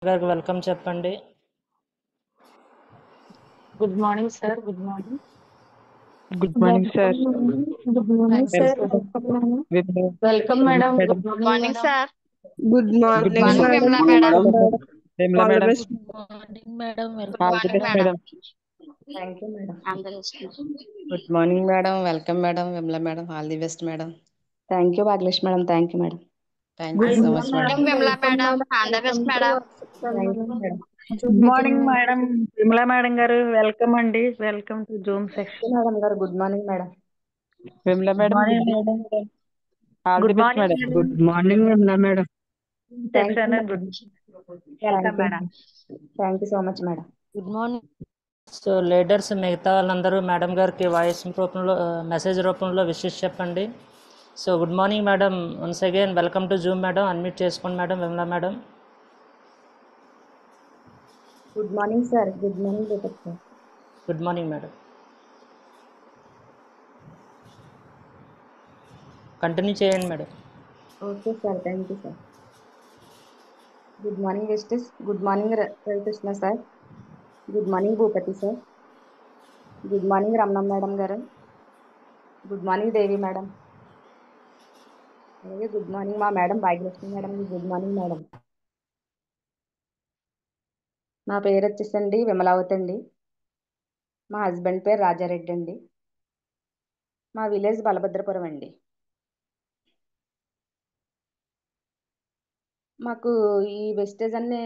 గారికి వెల్కమ్ చెప్పండి. Good morning sir. Good morning. Good morning sir. Good morning sir. Welcome madam. Good morning sir. Good good morning morning madam. Madam. Vimala all the madam. Best. Morning madam. All the best madam. Thank you madam. Good morning madam. Welcome madam. Vimala madam. All the best madam. Thank you Bhagyalakshmi madam. Thank you madam. Thank you so much madam. Vimala madam. All the best madam. Thank you madam. Good morning madam. Vimala madam garu welcome అండి. Welcome to Zoom section. Madam garu good morning madam. Vimala madam. All the good best madam. Morning. Good morning Vimala madam. Section good welcome madam. Thank you so much madam. Good morning. So leaders మిగతా వాళ్ళందరూ madam గారికి voice రూపంలో message రూపంలో wishes చెప్పండి. So good morning madam. Once again welcome to Zoom madam. Unmute చేసుకోండి madam. Vimala madam. Good morning sir. Good morning Deepak sir. Good morning madam. Continue చేయండి madam. Okay sir. Thank you sir. Good morning justice. Good morning Ravikrishna sir. Good morning Bhupathi sir. Good morning Ramana madam garu. Good morning Devi madam. అలాగే good morning మా madam Bhagyalakshmi madam. Good morning madam. నా పేరు వచ్చేసండి విమలావతి అండి. మా husband పేరు రాజారెడ్డి అండి. మా విలేజ్ బలభద్రపురం అండి. మాకు ఈ వెస్టేజ్ అనే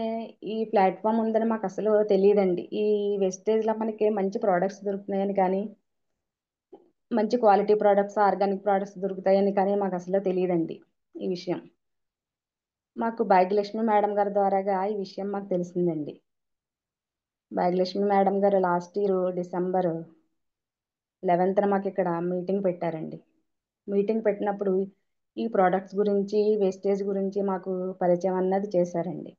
ఈ ప్లాట్ఫామ్ ఉందని మాకు అసలు తెలియదండి. ఈ వెస్టేజ్లో మనకి మంచి ప్రోడక్ట్స్ దొరుకుతున్నాయని కానీ మంచి క్వాలిటీ ప్రోడక్ట్స్ ఆర్గానిక్ ప్రోడక్ట్స్ దొరుకుతాయని కానీ మాకు అసలు తెలియదండి ఈ విషయం. మాకు భాగ్యలక్ష్మి మేడం గారి ద్వారాగా ఈ విషయం మాకు తెలిసిందండి. భాగ్యలక్ష్మి మేడం గారు లాస్ట్ ఇయర్ డిసెంబర్ 11th మాకు ఇక్కడ మీటింగ్ పెట్టారండి. మీటింగ్ పెట్టినప్పుడు ఈ ప్రోడక్ట్స్ గురించి వేస్టేజ్ గురించి మాకు పరిచయం అన్నది చేశారండి.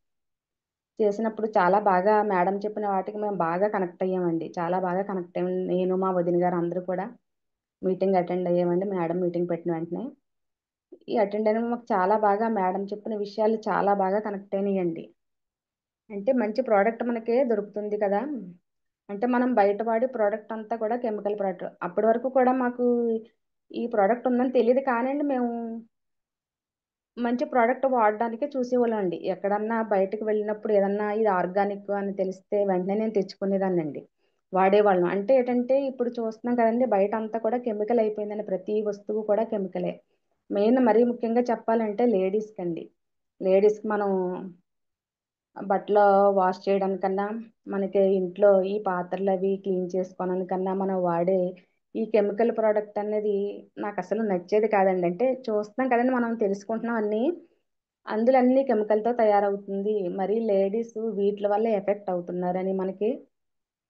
చేసినప్పుడు చాలా బాగా మేడం చెప్పిన వాటికి మేము బాగా కనెక్ట్ అయ్యామండి. చాలా బాగా కనెక్ట్ అయ్యాం. నేను మా వదిన గారు అందరూ కూడా మీటింగ్ అటెండ్ అయ్యామండి. మేడం మీటింగ్ పెట్టిన వెంటనే ఈ అటెండ్ అయిన మాకు చాలా బాగా మేడం చెప్పిన విషయాలు చాలా బాగా కనెక్ట్ అయినాయండి. అంటే మంచి ప్రోడక్ట్ మనకే దొరుకుతుంది కదా. అంటే మనం బయట వాడే ప్రోడక్ట్ అంతా కూడా కెమికల్ ప్రోడక్ట్. అప్పటి వరకు కూడా మాకు ఈ ప్రోడక్ట్ ఉందని తెలియదు కానండి మేము మంచి ప్రోడక్ట్ వాడడానికే చూసేవాళ్ళం అండి. ఎక్కడన్నా బయటకు వెళ్ళినప్పుడు ఏదన్నా ఇది ఆర్గానిక్ అని తెలిస్తే వెంటనే నేను తెచ్చుకునేదాన్నండి. వాడేవాళ్ళం. అంటే ఏంటంటే ఇప్పుడు చూస్తున్నాం కదండి బయట అంతా కూడా కెమికల్ అయిపోయిందని ప్రతి వస్తువు కూడా కెమికలే. మెయిన్ మరీ ముఖ్యంగా చెప్పాలంటే లేడీస్కి అండి. లేడీస్కి మనం బట్టలు వాష్ చేయడానికన్నా మనకి ఇంట్లో ఈ పాత్రలు అవి క్లీన్ చేసుకోవడానికన్నా మనం వాడే ఈ కెమికల్ ప్రోడక్ట్ అనేది నాకు అసలు నచ్చేది కాదండి. అంటే చూస్తున్నాం కదండి మనం తెలుసుకుంటున్నాం అన్నీ అందులో అన్ని కెమికల్తో తయారవుతుంది. మరి లేడీస్ వీటి వల్ల ఎఫెక్ట్ అవుతున్నారని మనకి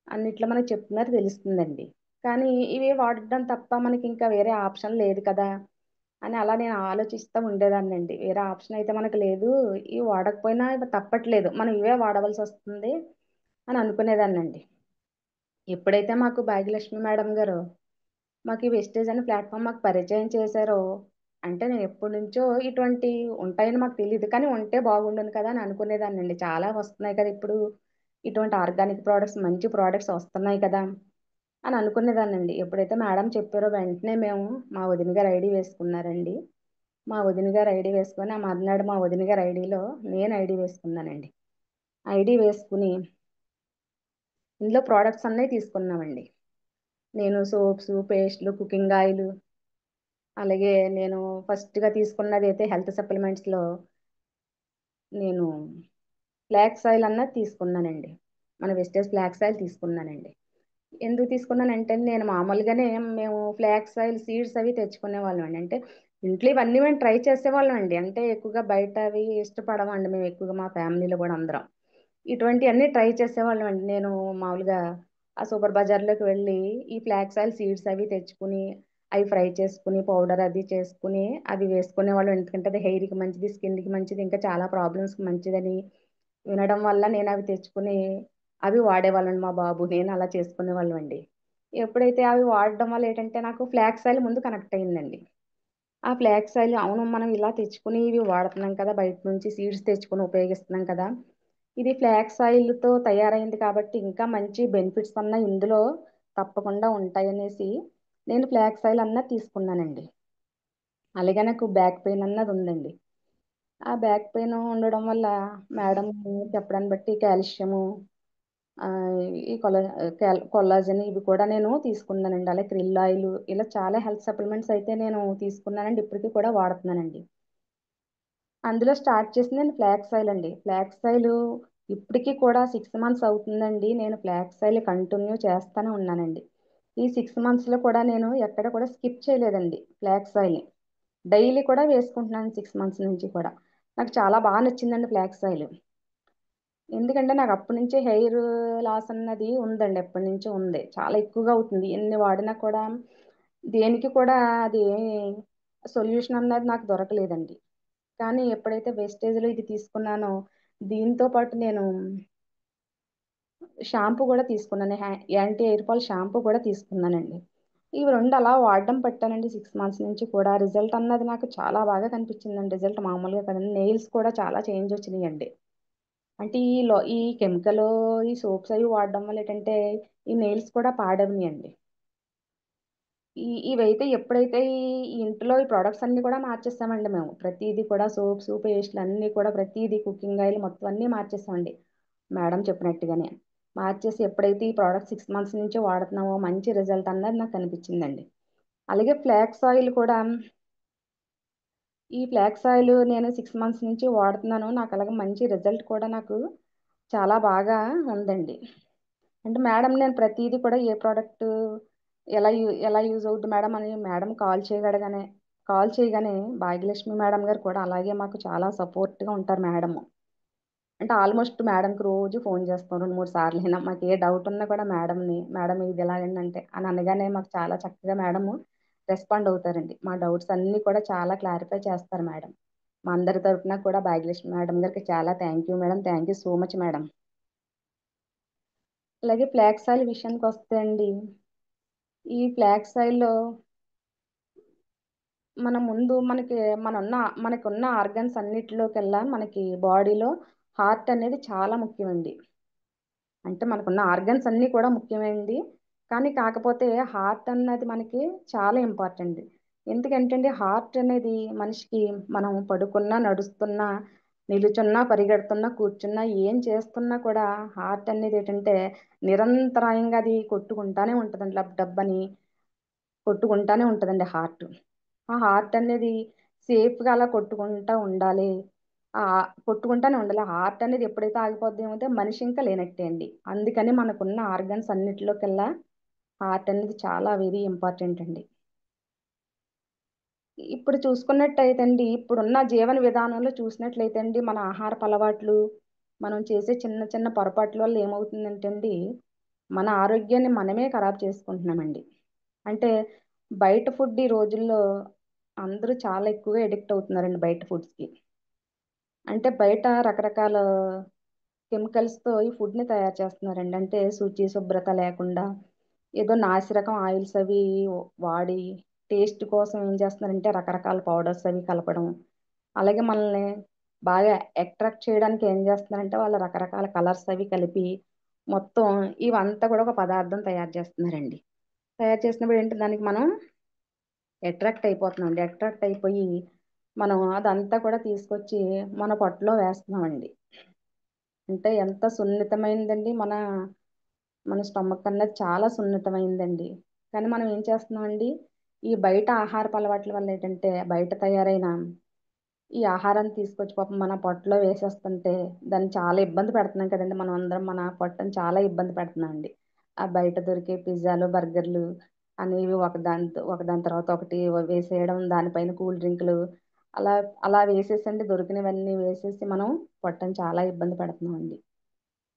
అన్నిట్లో మనకి చెప్తున్నారు తెలుస్తుందండి. కానీ ఇవి వాడడం తప్ప మనకి ఇంకా వేరే ఆప్షన్ లేదు కదా అని అలా నేను ఆలోచిస్తూ ఉండేదాన్నండి. వేరే ఆప్షన్ అయితే మనకు లేదు. ఇవి వాడకపోయినా ఇవి తప్పట్లేదు. మనం ఇవే వాడవలసి వస్తుంది అని అనుకునేదాన్నండి. ఎప్పుడైతే మాకు భాగ్యలక్ష్మి మేడం గారు మాకు ఈ వెస్టేజ్ అనే ప్లాట్ఫామ్ మాకు పరిచయం చేశారో అంటే నేను ఎప్పటి నుంచో ఇటువంటి ఉంటాయని మాకు తెలియదు. కానీ ఉంటే బాగుండును కదా అని అనుకునేదాన్నండి. చాలా వస్తున్నాయి కదా ఇప్పుడు ఇటువంటి ఆర్గానిక్ ప్రోడక్ట్స్ మంచి ప్రోడక్ట్స్ వస్తున్నాయి కదా అని అనుకునేదాన్నండి. ఎప్పుడైతే మేడం చెప్పారో వెంటనే మేము మా వదిన గారు ఐడి వేసుకున్నారండి. మా వదిన గారు ఐడి వేసుకొని ఆ మర్నాడు మా వదిన గారు ఐడిలో నేను ఐడి వేసుకున్నానండి. ఐడి వేసుకుని ఇందులో ప్రోడక్ట్స్ అన్నీ తీసుకున్నామండి. నేను సోప్స్, పేస్ట్లు, కుకింగ్ ఆయిల్ అలాగే నేను ఫస్ట్గా తీసుకున్నది అయితే హెల్త్ సప్లిమెంట్స్లో నేను ఫ్లాక్స్ ఆయిల్ అన్నది తీసుకున్నానండి. మన వెస్టేజ్ ఫ్లాక్స్ ఆయిల్ తీసుకున్నానండి. ఎందుకు తీసుకున్నానంటే నేను మామూలుగానే మేము ఫ్లాక్స్ ఆయిల్ సీడ్స్ అవి తెచ్చుకునే వాళ్ళం అండి. అంటే ఇంట్లో ఇవన్నీ మేము ట్రై చేసేవాళ్ళం అండి. అంటే ఎక్కువగా బయట అవి ఇష్టపడమండి మేము ఎక్కువగా మా ఫ్యామిలీలో కూడా అందరం ఇటువంటివన్నీ ట్రై చేసేవాళ్ళం అండి. నేను మామూలుగా ఆ సూపర్ బజార్లోకి వెళ్ళి ఈ ఫ్లాక్స్ ఆయిల్ సీడ్స్ అవి తెచ్చుకుని అవి ఫ్రై చేసుకుని పౌడర్ అది చేసుకుని అవి వేసుకునే వాళ్ళం. ఎందుకంటే అది హెయిర్కి మంచిది, స్కిన్కి మంచిది, ఇంకా చాలా ప్రాబ్లమ్స్కి మంచిదని వినడం వల్ల నేను అవి తెచ్చుకుని అవి వాడేవాళ్ళండి. మా బాబు నేను అలా చేసుకునేవాళ్ళం అండి. ఎప్పుడైతే అవి వాడడం వల్ల ఏంటంటే నాకు ఫ్లాక్స్ ఆయిల్ ముందు కనెక్ట్ అయిందండి. ఆ ఫ్లాక్స్ ఆయిల్ అవును మనం ఇలా తెచ్చుకుని ఇవి వాడుతున్నాం కదా, బయట నుంచి సీడ్స్ తెచ్చుకుని ఉపయోగిస్తున్నాం కదా, ఇది ఫ్లాక్స్ ఆయిల్తో తయారైంది కాబట్టి ఇంకా మంచి బెనిఫిట్స్ అన్న ఇందులో తప్పకుండా ఉంటాయనేసి నేను ఫ్లాక్స్ ఆయిల్ అన్నది తీసుకున్నానండి. అలాగే నాకు బ్యాక్ పెయిన్ అన్నది ఉందండి. ఆ బ్యాక్ పెయిన్ ఉండడం వల్ల మేడం చెప్పడాన్ని బట్టి కాల్షియము, ఆ, ఈ కొల్లాజన్ ఇవి కూడా నేను తీసుకున్నానండి. అలాగే క్రిల్ ఆయిల్, ఇలా చాలా హెల్త్ సప్లిమెంట్స్ అయితే నేను తీసుకున్నానండి. ఇప్పటికీ కూడా వాడుతున్నానండి. అందులో స్టార్ట్ చేసింది నేను ఫ్లాక్స్ ఆయిల్ అండి. ఫ్లాక్స్ ఆయిల్ ఇప్పటికీ కూడా 6 మంత్స్ అవుతుందండి. నేను ఫ్లాక్స్ ఆయిల్ కంటిన్యూ చేస్తానే ఉన్నానండి. ఈ 6 మంత్స్లో కూడా నేను ఎక్కడ కూడా స్కిప్ చేయలేదండి ఫ్లాక్స్ ఆయిల్. డైలీ కూడా వేసుకుంటున్నాను 6 మంత్స్ నుంచి కూడా. నాకు చాలా బాగా నచ్చిందండి ఫ్లాక్స్ ఆయిల్. ఎందుకంటే నాకు అప్పటి నుంచే హెయిర్ లాస్ అన్నది ఉందండి. ఎప్పటి నుంచో ఉంది, చాలా ఎక్కువగా అవుతుంది. ఎన్ని వాడినా కూడా దేనికి కూడా అది సొల్యూషన్ అన్నది నాకు దొరకలేదండి. కానీ ఎప్పుడైతే వేస్టేజ్లో ఇది తీసుకున్నానో దీంతో పాటు నేను షాంపూ కూడా తీసుకున్నాను. యాంటీ హెయిర్ ఫాల్ షాంపూ కూడా తీసుకున్నానండి. ఇవి రెండు అలా వాడడం పట్టానండి 6 మంత్స్ నుంచి కూడా. రిజల్ట్ అన్నది నాకు చాలా బాగా కనిపించిందండి. రిజల్ట్ మామూలుగా కదండి, నెయిల్స్ కూడా చాలా చేంజ్ వచ్చినాయండి. అంటే ఈ కెమికల్, ఈ సోప్స్ అవి వాడడం వల్ల ఏంటంటే ఈ నెయిల్స్ కూడా పాడవనియండి. ఇవైతే ఎప్పుడైతే ఈ ఇంట్లో ఈ ప్రొడక్ట్స్ అన్ని కూడా మార్చేస్తామండి మేము. ప్రతిదీ కూడా సోప్స్, పేస్ట్లు అన్నీ కూడా ప్రతిదీ, కుకింగ్ ఆయిల్ మొత్తం అన్నీ మార్చేస్తామండి మేడం చెప్పినట్టుగానే. మార్చేసి ఎప్పుడైతే ఈ ప్రోడక్ట్ 6 మంత్స్ నుంచి వాడుతున్నామో మంచి రిజల్ట్ అన్నది నాకు కనిపించిందండి. అలాగే ఫ్లాక్స్ ఆయిల్ కూడా, ఈ ఫ్లాక్స్ ఆయిల్ నేను 6 మంత్స్ నుంచి వాడుతున్నాను. నాకు అలాగే మంచి రిజల్ట్ కూడా నాకు చాలా బాగా ఉందండి. అంటే మేడం నేను ప్రతిదీ కూడా ఏ ప్రోడక్ట్ ఎలా యూజ్ అవుద్ది మేడం అని మేడం కాల్ చేయగానే భాగ్యలక్ష్మి మేడం గారు కూడా అలాగే మాకు చాలా సపోర్ట్గా ఉంటారు మేడం. అంటే ఆల్మోస్ట్ మేడంకి రోజు ఫోన్ చేస్తాం 2-3 సార్లు అయినా. మాకు ఏ డౌట్ ఉన్నా కూడా మేడం ఇది ఎలాగంటే అని అనగానే మాకు చాలా చక్కగా మేడం రెస్పాండ్ అవుతారండి. మా డౌట్స్ అన్నీ కూడా చాలా క్లారిఫై చేస్తారు మేడం. మా అందరి తరపున కూడా భాగ్యలక్ష్మి మేడం గారికి చాలా thank you madam. Thank you so much madam. అలాగే ఫ్లాక్స్ ఆయిల్ విషయానికి వస్తే అండి, ఈ ఫ్లాక్స్ ఆయిల్లో మన ముందు మనకున్న ఆర్గన్స్ అన్నిటిలోకెల్లా మనకి బాడీలో హార్ట్ అనేది చాలా ముఖ్యమండి. అంటే మనకున్న ఆర్గన్స్ అన్నీ కూడా ముఖ్యమైనది, కానీ కాకపోతే హార్ట్ అన్నది మనకి చాలా ఇంపార్టెంట్. ఎందుకంటే అండి హార్ట్ అనేది మనిషికి మనం పడుకున్నా, నడుస్తున్నా, నిలుచున్నా, పరిగెడుతున్నా, కూర్చున్నా, ఏం చేస్తున్నా కూడా హార్ట్ అనేది ఏంటంటే నిరంతరాయంగా అది కొట్టుకుంటానే ఉంటుందండి. డబ్ డబ్బని కొట్టుకుంటానే ఉంటుందండి హార్ట్. ఆ హార్ట్ అనేది సేఫ్గా అలా కొట్టుకుంటా ఉండాలి. ఆ కొట్టుకుంటానే ఉండాలి. హార్ట్ అనేది ఎప్పుడైతే ఆగిపోద్ది ఏమంటే మనిషి ఇంకా లేనట్టే అండి. అందుకని మనకున్న ఆర్గన్స్ అన్నిటిలోకెల్లా హార్ట్ అనేది చాలా వెరీ ఇంపార్టెంట్ అండి. ఇప్పుడు చూసుకున్నట్టయితే అండి, ఇప్పుడున్న జీవన విధానంలో చూసినట్లయితే అండి, మన ఆహారపు అలవాట్లు, మనం చేసే చిన్న చిన్న పొరపాట్ల వల్ల ఏమవుతుందంటే అండి, మన ఆరోగ్యాన్ని మనమే ఖరాబ్ చేసుకుంటున్నామండి. అంటే బయట ఫుడ్ ఈ రోజుల్లో అందరూ చాలా ఎక్కువగా ఎడిక్ట్ అవుతున్నారండి బయట ఫుడ్స్కి. అంటే బయట రకరకాల కెమికల్స్తో ఈ ఫుడ్ని తయారు చేస్తున్నారండి. అంటే శుచి శుభ్రత లేకుండా ఏదో నాసిరకం ఆయిల్స్ అవి వాడి టేస్ట్ కోసం ఏం చేస్తున్నారంటే రకరకాల పౌడర్స్ అవి కలపడం. అలాగే మనల్ని బాగా అట్రాక్ట్ చేయడానికి ఏం చేస్తున్నారంటే వాళ్ళు రకరకాల కలర్స్ అవి కలిపి మొత్తం ఇవంతా కూడా ఒక పదార్థం తయారు చేస్తున్నారండి. తయారు చేసినప్పుడు ఏంటి, దానికి మనం అట్రాక్ట్ అయిపోతున్నామండి. అట్రాక్ట్ అయిపోయి మనం అదంతా కూడా తీసుకొచ్చి మన పొట్టలో వేస్తున్నామండి. అంటే ఎంత సున్నితమైందండి మన మన స్టమక్ అన్నది చాలా సున్నితమైందండి. కానీ మనం ఏం చేస్తున్నామండి, ఈ బయట ఆహారపు అలవాట్ల వల్ల ఏంటంటే బయట తయారైన ఈ ఆహారాన్ని తీసుకొచ్చి పాపం మన పొట్టలో వేసేస్తుంటే దాన్ని చాలా ఇబ్బంది పెడుతున్నాం కదండి. మనం అందరం మన పొట్టను చాలా ఇబ్బంది పెడుతున్నాం అండి. ఆ బయట దొరికే పిజ్జాలు, బర్గర్లు అనేవి ఒకదాని తర్వాత ఒకటి వేసేయడం, దానిపైన కూల్ డ్రింకులు అలా అలా వేసేసండి, దొరికినవన్నీ వేసేసి మనం పొట్టను చాలా ఇబ్బంది పెడుతున్నాం అండి.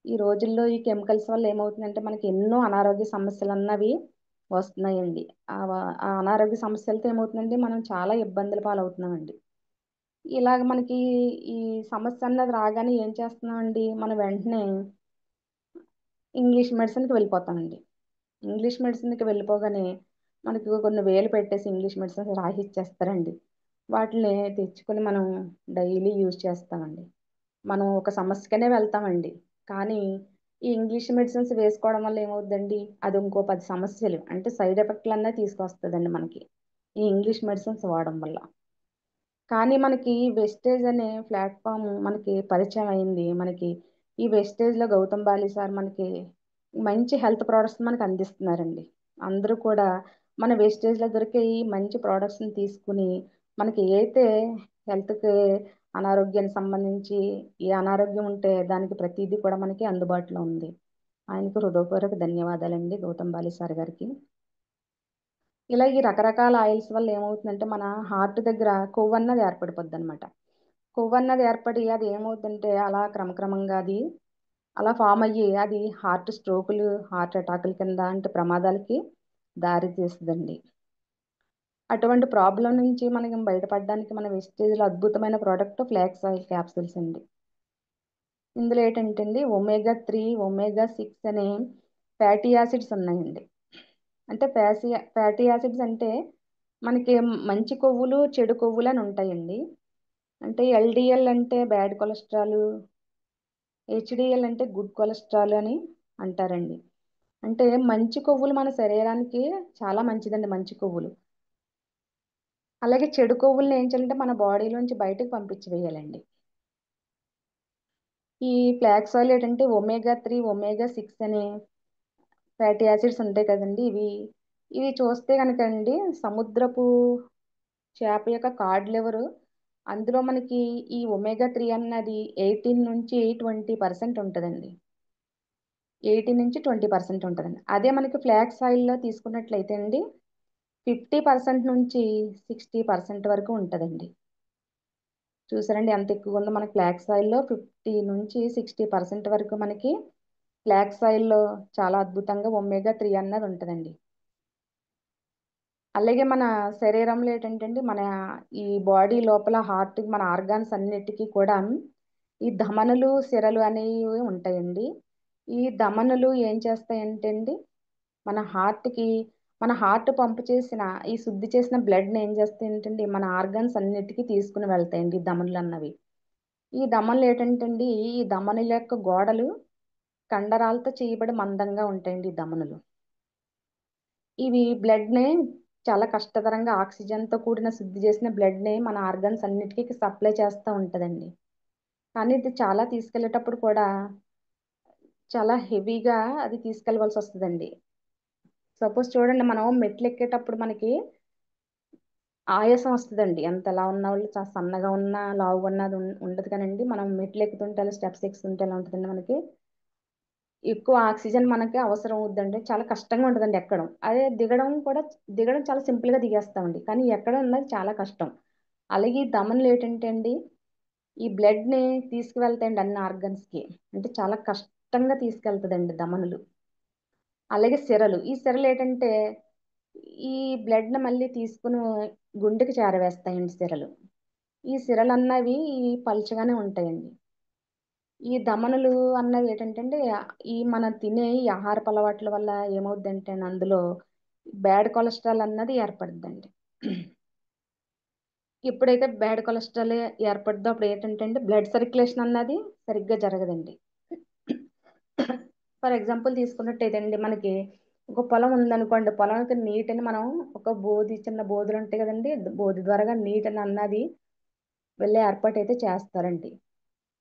ఈ రోజుల్లో ఈ కెమికల్స్ వల్ల ఏమవుతుందంటే మనకి ఎన్నో అనారోగ్య సమస్యలు అన్నవి వస్తున్నాయండి. ఆ అనారోగ్య సమస్యలతో ఏమవుతుందంటే మనం చాలా ఇబ్బందుల పాలవుతున్నామండి. ఇలాగ మనకి ఈ సమస్య అన్నది రాగానే ఏం చేస్తున్నామండి, మనం వెంటనే ఇంగ్లీష్ మెడిసిన్కి వెళ్ళిపోతామండి. ఇంగ్లీష్ మెడిసిన్కి వెళ్ళిపోగానే మనకి కొన్ని వేలు పెట్టేసి ఇంగ్లీష్ మెడిసిన్స్ రాసి ఇచ్చేస్తారండి. వాటిని తెచ్చుకొని మనం డైలీ యూజ్ చేస్తామండి. మనం ఒక సమస్యకనే వెళ్తామండి. కానీ ఈ ఇంగ్లీష్ మెడిసిన్స్ వేసుకోవడం వల్ల ఏమవుద్దండి, అది ఇంకో 10 సమస్యలు అంటే సైడ్ ఎఫెక్ట్లు అన్నది తీసుకొస్తుందండి మనకి ఈ ఇంగ్లీష్ మెడిసిన్స్ వాడడం వల్ల. కానీ మనకి వెస్టేజ్ అనే ప్లాట్ఫామ్ మనకి పరిచయం అయింది. మనకి ఈ వెస్టేజ్లో గౌతమ్ బాలి సార్ మనకి మంచి హెల్త్ ప్రోడక్ట్స్ మనకు అందిస్తున్నారండి. అందరూ కూడా మన వెస్టేజ్లో దొరికే ఈ మంచి ప్రోడక్ట్స్ని తీసుకుని మనకి ఏదైతే హెల్త్కి అనారోగ్యానికి సంబంధించి ఏ అనారోగ్యం ఉంటే దానికి ప్రతిదీ కూడా మనకి అందుబాటులో ఉంది. ఆయనకు హృదయపూర్వక ధన్యవాదాలండి గౌతమ్ బాలి సార్ గారికి. ఇలా ఈ రకరకాల ఆయిల్స్ వల్ల ఏమవుతుందంటే మన హార్ట్ దగ్గర కొవ్వు అన్నది ఏర్పడిపోద్ది అనమాట. కొవ్వు అన్నది ఏర్పడి అది ఏమవుతుందంటే అలా క్రమక్రమంగా అది అలా ఫామ్ అయ్యి అది హార్ట్ స్ట్రోకులు హార్ట్ అటాకుల కింద అంటే ప్రమాదాలకి దారి తీస్తుందండి. అటువంటి ప్రాబ్లం నుంచి మనకి బయటపడడానికి మన వెస్టేజ్లో అద్భుతమైన ప్రోడక్ట్ ఫ్లాక్స్ ఆయిల్ క్యాప్సూల్స్ అండి. ఇందులో ఏంటంటే అండి ఒమేగా 3 ఒమేగా 6 అనే ఫ్యాటీ యాసిడ్స్ ఉన్నాయండి. అంటే ఫ్యాటీ యాసిడ్స్ అంటే మనకి మంచి కొవ్వులు చెడు కొవ్వులు అని ఉంటాయండి. అంటే ఎల్డిఎల్ అంటే బ్యాడ్ కొలెస్ట్రాల్, హెచ్డిఎల్ అంటే గుడ్ కొలెస్ట్రాల్ అని అంటారండి. అంటే మంచి కొవ్వులు మన శరీరానికి చాలా మంచిదండి. మంచి కొవ్వులు అలాగే చెడు కొవ్వులను ఏం చేయాలంటే మన బాడీలోంచి బయటకు పంపించివేయాలండి. ఈ ఫ్లాక్స్ ఆయిల్ ఏంటంటే ఒమేగా 3 ఒమేగా 6 అనే ఫ్యాటీ యాసిడ్స్ ఉంటాయి కదండి. ఇవి చూస్తే కనుక అండి సముద్రపు చేప యొక్క కాడ్ లివర్ అందులో మనకి ఈ ఒమేగా 3 అన్నది 18 నుంచి 20% ఉంటుందండి. 18 నుంచి 20% ఉంటుందండి. అదే మనకి ఫ్లాక్స్ ఆయిల్లో తీసుకున్నట్లయితే అండి 50% నుంచి 60% వరకు ఉంటుందండి. చూసారండి ఎంత ఎక్కువ ఉందో మనకి ఫ్లాక్స్ ఆయిల్లో 50 నుంచి 60% వరకు మనకి ఫ్లాక్స్ ఆయిల్లో చాలా అద్భుతంగా ఒమేగా 3 అన్నది ఉంటుందండి. అలాగే మన శరీరంలో ఏంటంటే మన ఈ బాడీ లోపల హార్ట్ మన ఆర్గాన్స్ అన్నిటికీ కూడా ఈ ధమనులు సిరలు అనేవి ఉంటాయండి. ఈ ధమనులు ఏం చేస్తాయంటే అండి మన హార్ట్ పంపు చేసిన ఈ శుద్ధి చేసిన బ్లడ్ని ఏం చేస్తాయంటే మన ఆర్గాన్స్ అన్నిటికీ తీసుకుని వెళ్తాయండి ఈ ధమనులు అన్నవి. ఈ ధమనులు ఏంటంటే అండి ఈ ధమనుల యొక్క గోడలు కండరాలతో చేయబడి మందంగా ఉంటాయండి ఈ ధమనులు. ఇవి బ్లడ్ని చాలా కష్టతరంగా ఆక్సిజన్తో కూడిన శుద్ధి చేసిన బ్లడ్ని మన ఆర్గన్స్ అన్నిటికీ సప్లై చేస్తూ ఉంటుందండి. కానీ ఇది చాలా తీసుకెళ్లేటప్పుడు కూడా చాలా హెవీగా అది తీసుకెళ్ళవలసి వస్తుందండి. సపోజ్ చూడండి మనం మెట్లు ఎక్కేటప్పుడు మనకి ఆయాసం వస్తుందండి. ఎంత ఎలా ఉన్న వాళ్ళు చాలా సన్నగా ఉన్నా లావుగా ఉన్నది ఉండదు కానండి. మనం మెట్లు ఎక్కుతుంటే అలా స్టెప్స్ ఎక్కుతుంటే ఎలా ఉంటుందండి మనకి ఎక్కువ ఆక్సిజన్ మనకి అవసరం అవుద్దండి. చాలా కష్టంగా ఉంటుందండి ఎక్కడం. అదే దిగడం చాలా సింపుల్గా దిగేస్తామండి. కానీ ఎక్కడం అన్నది చాలా కష్టం. అలాగే ఈ ధమనులు ఏంటంటే అండి ఈ బ్లడ్ని తీసుకువెళ్తాయండి అన్ని ఆర్గన్స్కి. అంటే చాలా కష్టంగా తీసుకెళ్తుందండి ధమనులు. అలాగే ఈ సిరలు ఏంటంటే ఈ బ్లడ్ని మళ్ళీ తీసుకుని గుండెకి చేరవేస్తాయండి సిరలు. ఈ సిరలు అన్నవి పలుచగానే ఉంటాయండి. ఈ ధమనులు అన్నవి ఏంటంటే ఈ మనం తినే ఈ ఆహారపు అలవాట్ల వల్ల ఏమవుద్దంటే అందులో బ్యాడ్ కొలెస్ట్రాల్ అన్నది ఏర్పడుద్దండి. ఎప్పుడైతే బ్యాడ్ కొలెస్ట్రాల్ ఏర్పడుద్దో అప్పుడు ఏంటంటే బ్లడ్ సర్క్యులేషన్ అన్నది సరిగ్గా జరగదండి. ఫర్ ఎగ్జాంపుల్ తీసుకున్నట్టయితే అండి మనకి ఒక పొలం ఉందనుకోండి. పొలంకి నీటిని మనం ఒక చిన్న బోధులు ఉంటాయి కదండి. బోధి ద్వారా నీటిని అన్నది వెళ్ళే ఏర్పాటు అయితే చేస్తారండి.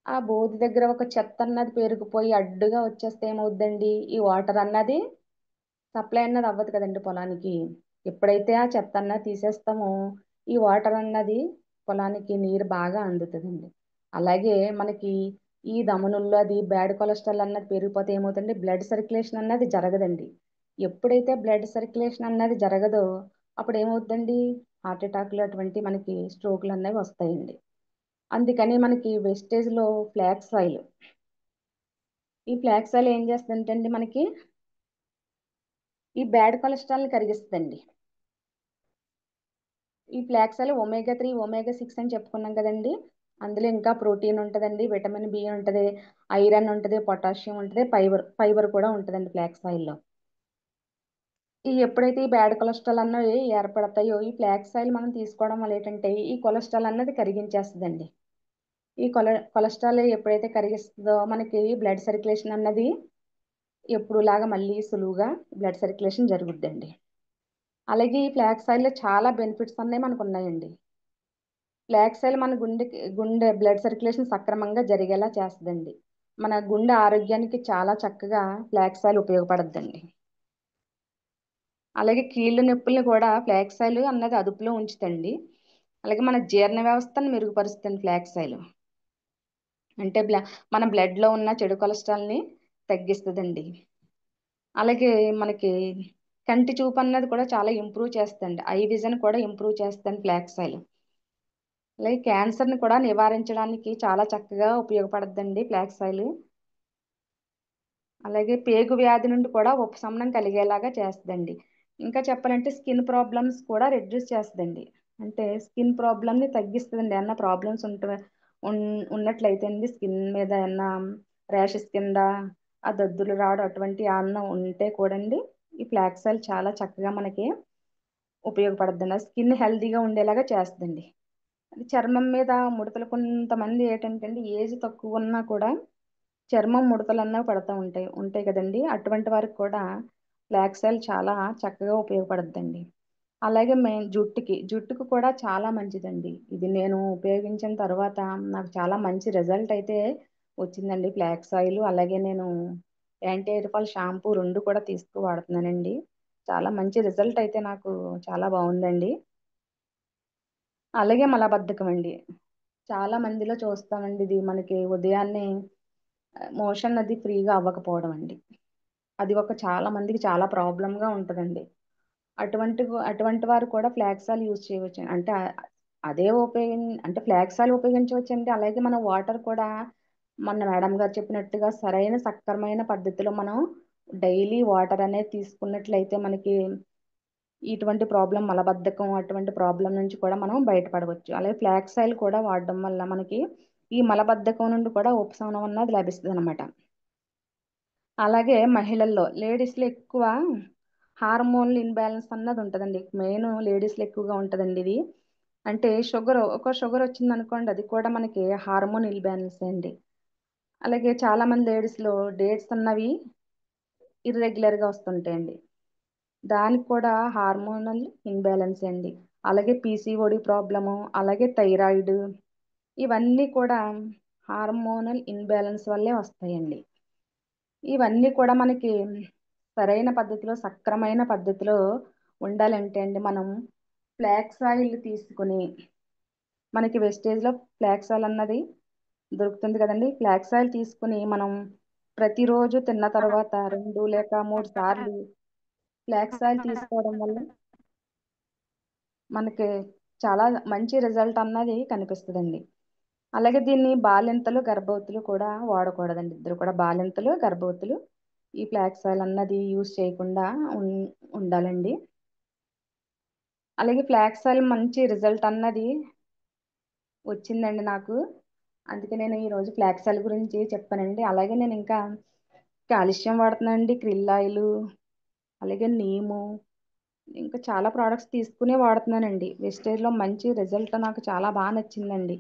ఆ బోధి దగ్గర ఒక చెత్త అన్నది పేరుకుపోయి అడ్డుగా వచ్చేస్తే ఏమవుద్దండి ఈ వాటర్ అన్నది సప్లై అన్నది అవ్వదు కదండి పొలానికి. ఎప్పుడైతే ఆ చెత్త అన్నది తీసేస్తామో ఈ వాటర్ అన్నది పొలానికి నీరు బాగా అందుతుందండి. అలాగే మనకి ఈ ధమనుల్లో అది బ్యాడ్ కొలెస్ట్రాల్ అన్నది పెరిగిపోతే ఏమవుతుందండి బ్లడ్ సర్క్యులేషన్ అన్నది జరగదండి. ఎప్పుడైతే బ్లడ్ సర్క్యులేషన్ అన్నది జరగదో అప్పుడు ఏమవుతుందండి హార్ట్ అటాక్లు అటువంటి మనకి స్ట్రోక్లు అనేవి వస్తాయండి. అందుకని మనకి వెస్టేజ్లో ఈ ఫ్లాక్స్ ఆయిల్ ఏం చేస్తుందంటే అండి మనకి ఈ బ్యాడ్ కొలెస్ట్రాల్ని కరిగిస్తుందండి. ఈ ఫ్లాక్స్ ఆయిల్ ఒమేగా 3 ఒమేగా 6 అని చెప్పుకున్నాం కదండి. అందులో ఇంకా ప్రోటీన్ ఉంటుందండి, విటమిన్ బి ఉంటుంది, ఐరన్ ఉంటుంది, పొటాషియం ఉంటుంది, ఫైబర్ కూడా ఉంటుందండి ఫ్లాక్స్ ఆయిల్లో. ఎప్పుడైతే ఈ బ్యాడ్ కొలెస్ట్రాల్ అన్నవి ఏర్పడతాయో ఈ ఫ్లాక్స్ ఆయిల్ మనం తీసుకోవడం వల్ల ఏంటంటే ఈ కొలెస్ట్రాల్ అన్నది కరిగించేస్తుందండి. ఈ కొలెస్ట్రాల్ ఎప్పుడైతే కరిగిస్తుందో మనకి బ్లడ్ సర్క్యులేషన్ అన్నది ఎప్పుడులాగా మళ్ళీ సులువుగా బ్లడ్ సర్క్యులేషన్ జరుగుద్దండి. అలాగే ఈ ఫ్లాక్స్ ఆయిల్లో చాలా బెనిఫిట్స్ అన్నీ మనకు ఉన్నాయండి. ఫ్లాక్స్ ఆయిల్ మన గుండె బ్లడ్ సర్క్యులేషన్ సక్రమంగా జరిగేలా చేస్తుందండి. మన గుండె ఆరోగ్యానికి చాలా చక్కగా ఫ్లాక్స్ ఆయిల్ ఉపయోగపడుద్దండి. అలాగే కీళ్ళ నొప్పుల్ని కూడా ఫ్లాక్స్ ఆయిల్ అన్నది అదుపులో ఉంచుతండి. అలాగే మన జీర్ణ వ్యవస్థను మెరుగుపరుస్తుంది ఫ్లాక్స్ ఆయిల్. అంటే మన బ్లడ్లో ఉన్న చెడు కొలెస్ట్రాల్ని తగ్గిస్తుందండి. అలాగే మనకి కంటి చూపు అన్నది కూడా చాలా ఇంప్రూవ్ చేస్తుంది. ఐ విజన్ కూడా ఇంప్రూవ్ చేస్తుంది ఫ్లాక్స్ ఆయిల్. అలాగే క్యాన్సర్ని కూడా నివారించడానికి చాలా చక్కగా ఉపయోగపడుతుందండి ఫ్లాక్స్ ఆయిల్. అలాగే పేగు వ్యాధి నుండి కూడా ఉపశమనం కలిగేలాగా చేస్తుందండి. ఇంకా చెప్పాలంటే స్కిన్ ప్రాబ్లమ్స్ కూడా రెడ్యూస్ చేస్తుందండి. అంటే స్కిన్ ప్రాబ్లమ్ని తగ్గిస్తుందండి. ఏమన్నా ప్రాబ్లమ్స్ ఉన్నట్లయితే అండి స్కిన్ మీద ఏమన్నా ర్యాషెస్ కింద ఆ దద్దులు రావడం అటువంటి ఏమన్నా ఉంటే కూడా అండి ఈ ఫ్లాక్స్ ఆయిల్ చాలా చక్కగా మనకి ఉపయోగపడుతుంది. స్కిన్ హెల్తీగా ఉండేలాగా చేస్తుందండి. చర్మం మీద ముడతలు కొంతమంది ఏంటంటే అండి ఏజ్ తక్కువ ఉన్నా కూడా చర్మం ముడతలన్నా పడతా ఉంటాయి కదండి. అటువంటి వారికి కూడా ఫ్లాక్స్ ఆయిల్ చాలా చక్కగా ఉపయోగపడుతుందండి. అలాగే జుట్టుకు కూడా చాలా మంచిదండి. ఇది నేను ఉపయోగించిన తర్వాత నాకు చాలా మంచి రిజల్ట్ అయితే వచ్చిందండి ఫ్లాక్స్ ఆయిల్. అలాగే నేను యాంటీ హెయిర్ ఫాల్ షాంపూ 2 కూడా వాడుతున్నానండి. చాలా మంచి రిజల్ట్ అయితే నాకు చాలా బాగుందండి. అలాగే మలబద్ధకం అండి. చాలా మందిలో చూస్తామండి ఇది మనకి ఉదయాన్నే మోషన్ అది ఫ్రీగా అవ్వకపోవడం అండి. అది చాలా మందికి చాలా ప్రాబ్లంగా ఉంటుందండి. అటువంటి వారు కూడా ఫ్లాక్స్ ఆయిల్ యూజ్ చేయవచ్చు. అంటే అంటే ఫ్లాక్స్ ఆయిల్ ఉపయోగించవచ్చండి. అలాగే మనం వాటర్ కూడా మొన్న మేడం గారు చెప్పినట్టుగా సరైన సక్రమైన పద్ధతిలో మనం డైలీ వాటర్ అనేది తీసుకున్నట్లయితే మనకి ఇటువంటి ప్రాబ్లం మలబద్ధకం అటువంటి ప్రాబ్లం నుంచి కూడా మనం బయటపడవచ్చు. అలాగే ఫ్లాక్స్ ఆయిల్ కూడా వాడడం వల్ల మనకి ఈ మలబద్ధకం నుండి కూడా ఉపశమనం అన్నది లభిస్తుంది అనమాట. అలాగే మహిళల్లో లేడీస్లో ఎక్కువ హార్మోన్లు ఇన్బ్యాలెన్స్ అన్నది ఉంటుందండి. మెయిన్ లేడీస్లో ఎక్కువగా ఉంటుందండి ఇది. అంటే షుగర్ వచ్చింది అనుకోండి అది కూడా మనకి హార్మోన్ ఇన్బ్యాలెన్స్ అండి. అలాగే చాలామంది లేడీస్లో డేట్స్ అన్నవి ఇర్రెగ్యులర్గా వస్తుంటాయండి. దానికి కూడా హార్మోనల్ ఇన్బ్యాలెన్స్ అండి. అలాగే పీసీఓడి ప్రాబ్లము, అలాగే థైరాయిడ్ ఇవన్నీ కూడా హార్మోనల్ ఇన్బ్యాలెన్స్ వల్లే వస్తాయండి. ఇవన్నీ కూడా మనకి సరైన పద్ధతిలో సక్రమైన పద్ధతిలో ఉండాలంటే అండి మనం ఫ్లాక్స్ ఆయిల్ తీసుకుని మనకి వెస్టేజ్లో ఫ్లాక్స్ ఆయిల్ అన్నది దొరుకుతుంది కదండి. ఫ్లాక్స్ ఆయిల్ తీసుకుని మనం ప్రతిరోజు తిన్న తర్వాత 2 లేక 3 సార్లు ఫ్లాక్స్ ఆయిల్ తీసుకోవడం వల్ల మనకి చాలా మంచి రిజల్ట్ అన్నది కనిపిస్తుందండి. అలాగే దీన్ని బాలింతలు గర్భవతులు కూడా వాడకూడదండి. ఇద్దరు కూడా బాలింతలు గర్భవతులు ఈ ఫ్లాక్స్ ఆయిల్ అన్నది యూజ్ చేయకుండా ఉండాలండి. అలాగే ఫ్లాక్స్ ఆయిల్ మంచి రిజల్ట్ అన్నది వచ్చిందండి నాకు. అందుకే నేను ఈరోజు ఫ్లాక్స్ ఆయిల్ గురించి చెప్పానండి. అలాగే నేను ఇంకా కాల్షియం వాడుతున్నానండి, క్రిల్ ఆయిల్, అలాగే నీము, ఇంకా చాలా ప్రోడక్ట్స్ తీసుకునే వాడుతున్నానండి. వెస్టేజ్లో మంచి రిజల్ట్ నాకు చాలా బాగా నచ్చిందండి.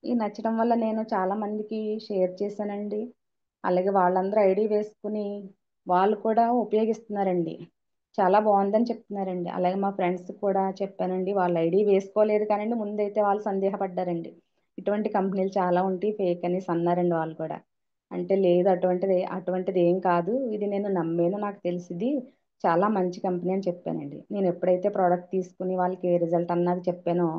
ఈ నచ్చడం వల్ల నేను చాలా మందికి షేర్ చేశానండి. అలాగే వాళ్ళందరూ ఐడి వేసుకుని వాళ్ళు కూడా ఉపయోగిస్తున్నారండి. చాలా బాగుందని చెప్తున్నారండి. అలాగే మా ఫ్రెండ్స్ కూడా చెప్పానండి. వాళ్ళు ఐడి వేసుకోలేదు కానండి ముందైతే వాళ్ళు సందేహపడ్డారండి. ఇటువంటి కంపెనీలు చాలా ఉంటాయి ఫేక్ అనేసి అన్నారండి వాళ్ళు కూడా. అంటే లేదు అటువంటిది ఏం కాదు. ఇది నేను నమ్మాను, నాకు తెలిసింది చాలా మంచి కంపెనీ అని చెప్పానండి. నేను ఎప్పుడైతే ప్రోడక్ట్ తీసుకుని వాళ్ళకి రిజల్ట్ అన్నది చెప్పానో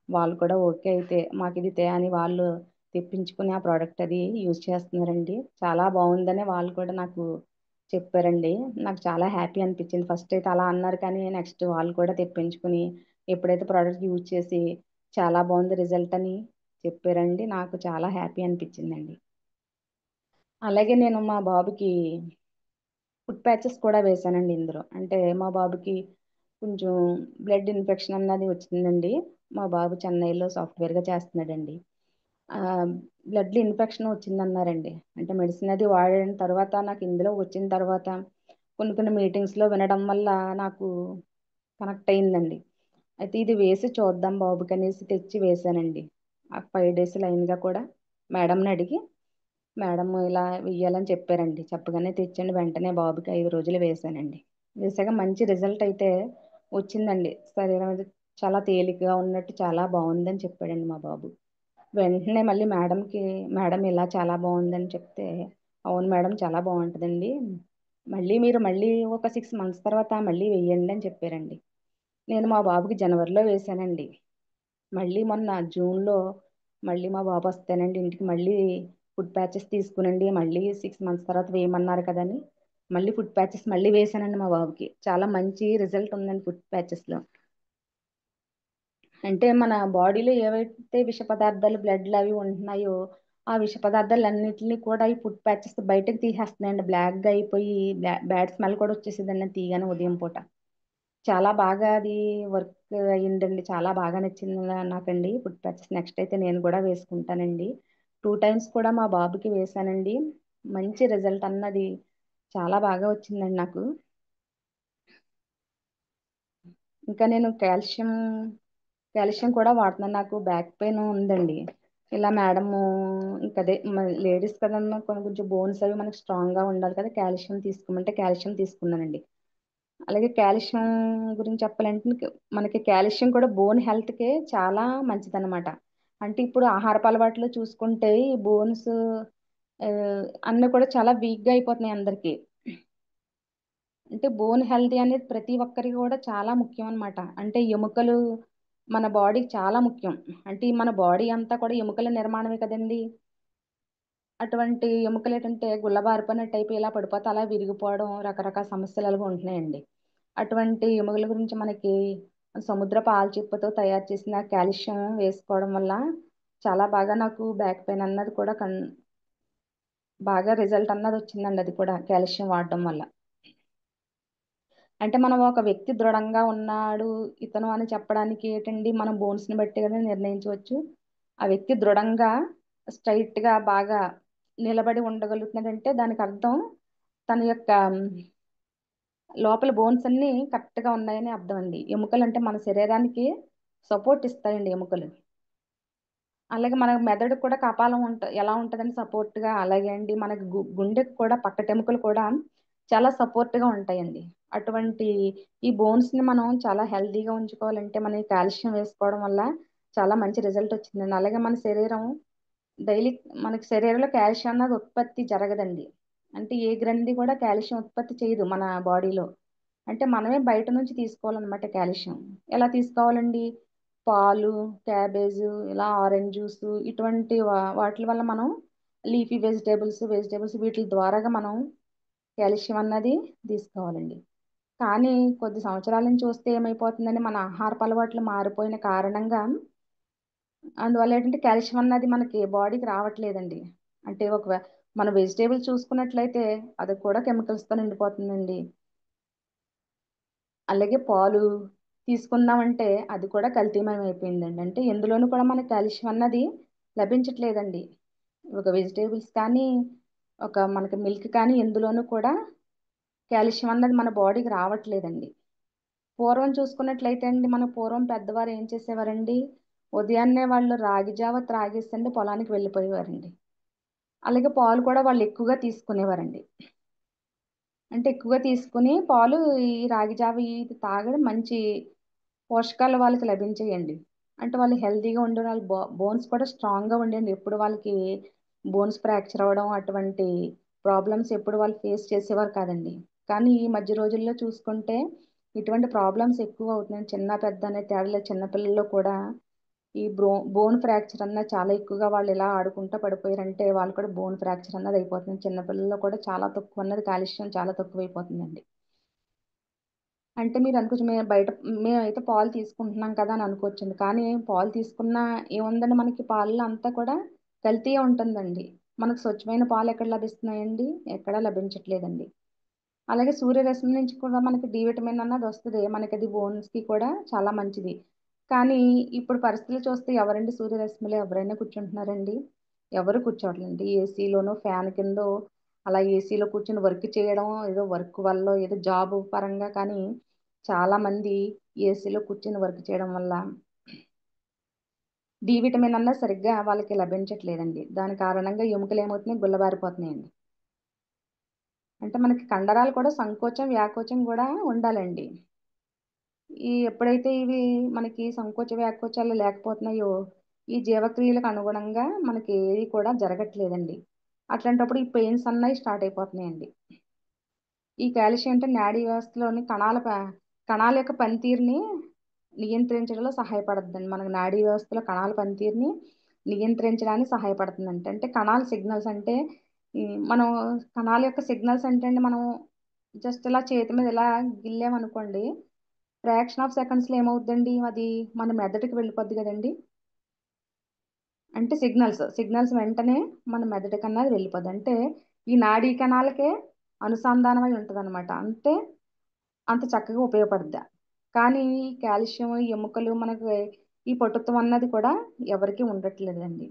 వాళ్ళు కూడా ఓకే అయితే మాకు ఇది అని వాళ్ళు తెప్పించుకుని ఆ ప్రోడక్ట్ అది యూజ్ చేస్తున్నారండి. చాలా బాగుందని వాళ్ళు కూడా నాకు చెప్పారండి. నాకు చాలా హ్యాపీ అనిపించింది. ఫస్ట్ అయితే అలా అన్నారు కానీ నెక్స్ట్ వాళ్ళు కూడా తెప్పించుకుని ఎప్పుడైతే ప్రోడక్ట్ యూజ్ చేసి చాలా బాగుంది రిజల్ట్ అని చెప్పారండి. నాకు చాలా హ్యాపీ అనిపించిందండి. అలాగే నేను మా బాబుకి ఫుడ్ ప్యాచెస్ కూడా వేశానండి ఇందులో. అంటే మా బాబుకి కొంచెం బ్లడ్ ఇన్ఫెక్షన్ అన్నది వచ్చిందండి. మా బాబు చెన్నైలో సాఫ్ట్వేర్గా చేస్తున్నాడండి. బ్లడ్లో ఇన్ఫెక్షన్ వచ్చిందన్నారండి. అంటే మెడిసిన్ అది వాడిన తర్వాత నాకు ఇందులో వచ్చిన తర్వాత కొన్ని మీటింగ్స్లో వినడం వల్ల నాకు కనెక్ట్ అయిందండి. అయితే ఇది వేసి చూద్దాం బాబుకి అనేసి తెచ్చి వేశానండి. ఆ 5 డేస్ లైన్గా కూడా మేడంని అడిగి మేడం ఇలా వెయ్యాలని చెప్పారండి. చెప్పగానే తెచ్చండి వెంటనే బాబుకి 5 రోజులు వేశానండి. వేసాక మంచి రిజల్ట్ అయితే వచ్చిందండి. శరీరం అది చాలా తేలికగా ఉన్నట్టు చాలా బాగుందని చెప్పాడండి మా బాబు. వెంటనే మళ్ళీ మేడంకి మేడం ఇలా చాలా బాగుందని చెప్తే అవును మేడం చాలా బాగుంటుందండి. మళ్ళీ ఒక 6 మంత్స్ తర్వాత మళ్ళీ వెయ్యండి అని చెప్పారండి. నేను మా బాబుకి జనవరిలో వేశానండి. మళ్ళీ మొన్న జూన్లో మళ్ళీ మా బాబు వస్తేనండి ఇంటికి మళ్ళీ ఫుడ్ ప్యాచెస్ తీసుకునండి మళ్ళీ 6 మంత్స్ తర్వాత వేయమన్నారు కదని మళ్ళీ ఫుడ్ ప్యాచెస్ మళ్ళీ వేసానండి మా బాబుకి. చాలా మంచి రిజల్ట్ ఉందండి ఫుడ్ ప్యాచెస్లో. అంటే మన బాడీలో ఏవైతే విష పదార్థాలు బ్లడ్లు అవి ఉంటున్నాయో ఆ విష పదార్థాలు అన్నిటిని కూడా ఈ ఫుడ్ ప్యాచెస్ బయటకు తీసేస్తున్నాయండి. బ్లాక్గా అయిపోయి బ్యాడ్ స్మెల్ కూడా వచ్చేసిందండి తీగానే ఉదయం పూట. చాలా బాగా అది వర్క్ అయ్యిందండి. చాలా బాగా నచ్చింది నాకండి ఫుడ్ ప్యాచెస్. నెక్స్ట్ అయితే నేను కూడా వేసుకుంటానండి. 2 టైమ్స్ కూడా మా బాబుకి వేశానండి. మంచి రిజల్ట్ అన్నది చాలా బాగా వచ్చిందండి నాకు. ఇంకా నేను కాల్షియం కూడా వాడుతున్నాను. నాకు బ్యాక్ పెయిన్ ఉందండి. ఇలా మేడము ఇంకా అదే లేడీస్ కదమ్మా కొంచెం బోన్స్ అవి మనకి స్ట్రాంగ్గా ఉండాలి కదా, కాల్షియం తీసుకోమంటే కాల్షియం తీసుకున్నానండి. అలాగే కాల్షియం గురించి చెప్పాలంటే మనకి కాల్షియం కూడా బోన్ హెల్త్కే చాలా మంచిదన్నమాట. అంటే ఇప్పుడు ఆహారపు అలవాట్లు చూసుకుంటే ఈ బోన్స్ అన్నీ కూడా చాలా వీక్గా అయిపోతున్నాయి అందరికీ. అంటే బోన్ హెల్తీ అనేది ప్రతి ఒక్కరికి కూడా చాలా ముఖ్యం అన్నమాట. అంటే ఎముకలు మన బాడీకి చాలా ముఖ్యం. అంటే ఈ మన బాడీ అంతా కూడా ఎముకల నిర్మాణమే కదండి. అటువంటి ఎముకలు ఏంటంటే గుల్లబారిపోయినట్టు అయిపోయి ఇలా పడిపోతే అలా విరిగిపోవడం రకరకాల సమస్యలు అలాగే ఉంటున్నాయండి. అటువంటి ఎముకల గురించి మనకి సముద్రపు ఆల్చిప్పతో తయారు చేసిన కాల్షియం వేసుకోవడం వల్ల చాలా బాగా నాకు బ్యాక్ పెయిన్ అన్నది కూడా బాగా రిజల్ట్ అన్నది వచ్చిందండి. అది కూడా కాల్షియం వాడడం వల్ల. అంటే మనం ఒక వ్యక్తి దృఢంగా ఉన్నాడు ఇతను అని చెప్పడానికి ఏంటండి మనం బోన్స్ని బట్టి కదా నిర్ణయించవచ్చు. ఆ వ్యక్తి దృఢంగా స్ట్రైట్గా బాగా నిలబడి ఉండగలుగుతున్నాడంటే దానికి అర్థం తన యొక్క లోపల బోన్స్ అన్ని కరెక్ట్గా ఉన్నాయని అర్థం అండి. ఎముకలు అంటే మన శరీరానికి సపోర్ట్ ఇస్తాయండి ఎముకలు. అలాగే మన మెదడు కూడా కపాలం ఎలా ఉంటుందని సపోర్ట్గా, అలాగే అండి మనకి గుండెకి కూడా పక్కటెముకలు కూడా చాలా సపోర్ట్గా ఉంటాయండి. అటువంటి ఈ బోన్స్ని మనం చాలా హెల్తీగా ఉంచుకోవాలంటే మనం ఈ కాల్షియం వేసుకోవడం వల్ల చాలా మంచి రిజల్ట్ వచ్చిందండి. అలాగే మన శరీరం డైలీ మనకి శరీరంలో కాల్షియం అన్నది ఉత్పత్తి జరగదండి. అంటే ఏ గ్రంథి కూడా కాల్షియం ఉత్పత్తి చేయదు మన బాడీలో. అంటే మనమే బయట నుంచి తీసుకోవాలన్నమాట కాల్షియం. ఎలా తీసుకోవాలండి? పాలు, క్యాబేజ్, ఇలా ఆరెంజ్ జ్యూస్ ఇటువంటి వాటి వల్ల మనం లీఫీ వెజిటేబుల్స్ వీటి ద్వారాగా మనం కాల్షియం అన్నది తీసుకోవాలండి. కానీ కొద్ది సంవత్సరాల నుంచి చూస్తే ఏమైపోతుందంటే మన ఆహారపు అలవాట్లు మారిపోయిన కారణంగా అందువల్ల ఏంటంటే కాల్షియం అన్నది మనకి బాడీకి రావట్లేదండి. అంటే మన వెజిటేబుల్ చూసుకున్నట్లయితే అది కూడా కెమికల్స్తో నిండిపోతుందండి. అలాగే పాలు తీసుకుందామంటే అది కూడా కల్తీమయం అయిపోయిందండి. అంటే ఎందులోనూ కూడా మనకి కాల్షియం అన్నది లభించట్లేదండి. ఒక వెజిటేబుల్స్ కానీ మనకి మిల్క్ కానీ ఎందులోనూ కూడా కాల్షియం అన్నది మన బాడీకి రావట్లేదండి. పూర్వం చూసుకున్నట్లయితే అండి మన పూర్వం పెద్దవారు ఏం చేసేవారండి, ఉదయాన్నే వాళ్ళు రాగి జావ త్రాగేసండి పొలానికి వెళ్ళిపోయేవారండి. అలాగే పాలు కూడా వాళ్ళు ఎక్కువగా తీసుకునేవారండి. అంటే ఎక్కువగా తీసుకుని పాలు ఈ రాగి జావ ఇది తాగడం మంచి పోషకాలు వాళ్ళకి లభించేయండి. అంటే వాళ్ళు హెల్తీగా ఉండే వాళ్ళ బోన్స్ కూడా స్ట్రాంగ్గా ఉండేయండి. ఎప్పుడు వాళ్ళకి బోన్స్ ఫ్రాక్చర్ అవ్వడం అటువంటి ప్రాబ్లమ్స్ ఎప్పుడు వాళ్ళు ఫేస్ చేసేవారు కాదండి. కానీ ఈ మధ్య రోజుల్లో చూసుకుంటే ఇటువంటి ప్రాబ్లమ్స్ ఎక్కువ అవుతున్నాయి. చిన్న పెద్ద అనే తేడా లేదు. చిన్నపిల్లల్లో కూడా ఈ బోన్ ఫ్రాక్చర్ అన్నది చాలా ఎక్కువగా వాళ్ళు ఇలా ఆడుకుంటూ పడిపోయారంటే వాళ్ళు కూడా బోన్ ఫ్రాక్చర్ అన్నది అయిపోతుంది. చిన్నపిల్లల్లో కూడా చాలా తక్కువ అన్నది కాల్షియం చాలా తక్కువ అయిపోతుందండి. అంటే మీరు అనుకోవచ్చు మేమైతే పాలు తీసుకుంటున్నాం కదా అని అనుకోవచ్చండి. కానీ పాలు తీసుకున్నా ఏముందండి మనకి పాలలో అంతా కూడా కల్తీయే ఉంటుందండి. మనకు స్వచ్ఛమైన పాలు ఎక్కడ లభిస్తున్నాయండి? ఎక్కడా లభించట్లేదండి. అలాగే సూర్యరశ్మి నుంచి కూడా మనకి డి విటమిన్ అన్నది వస్తుంది. మనకి అది బోన్స్కి కూడా చాలా మంచిది. కానీ ఇప్పుడు పరిస్థితులు చూస్తే ఎవరండి సూర్యరశ్మిలో ఎవరైనా కూర్చుంటున్నారండి? ఎవరు కూర్చోవట్లేదండి. ఏసీలోనో ఫ్యాన్ కిందో అలా ఏసీలో కూర్చొని వర్క్ చేయడం ఏదో వర్క్ వల్ల ఏదో జాబ్ పరంగా కానీ చాలా మంది ఏసీలో కూర్చొని వర్క్ చేయడం వల్ల డి విటమిన్ అన్నది సరిగ్గా వాళ్ళకి లభించట్లేదండి. దాని కారణంగా ఎముకలు ఏమవుతున్నాయి, గుల్లబారిపోతున్నాయండి. అంటే మనకి కండరాలు కూడా సంకోచం, వ్యాకోచం కూడా ఉండాలండి. ఎప్పుడైతే ఇవి మనకి సంకోచ వ్యాకోచాలు లేకపోతున్నాయో, ఈ జీవక్రియలకు అనుగుణంగా మనకి ఏది కూడా జరగట్లేదండి. అట్లాంటప్పుడు ఈ పెయిన్స్ అన్నవి స్టార్ట్ అయిపోతున్నాయండి. ఈ కాల్షియం అంటే నాడీ వ్యవస్థలోని కణాల యొక్క పనితీరుని నియంత్రించడంలో సహాయపడుతుందండి. మనకు నాడీ వ్యవస్థలో కణాల పనితీరుని నియంత్రించడానికి సహాయపడుతుందంట. అంటే కణాల సిగ్నల్స్ అంటే మనం కణాల యొక్క సిగ్నల్స్ అంటే అండి, మనం జస్ట్ ఇలా చేతి మీద ఇలా గిల్లామనుకోండి, ఫ్రాక్షన్ ఆఫ్ సెకండ్స్లో ఏమవుద్దండి, అది మన మెదడుకి వెళ్ళిపోద్ది కదండి. అంటే సిగ్నల్స్ వెంటనే మన మెదడుకి అన్నది వెళ్ళిపోద్ది. అంటే ఈ నాడీ కణాలకే అనుసంధానమై ఉంటుంది అనమాట. అంటే అంత చక్కగా ఉపయోగపడుద్ది. కానీ ఈ కాల్షియం, ఎముకలు మనకు ఈ పటుత్వం అన్నది కూడా ఎవరికీ ఉండట్లేదండి.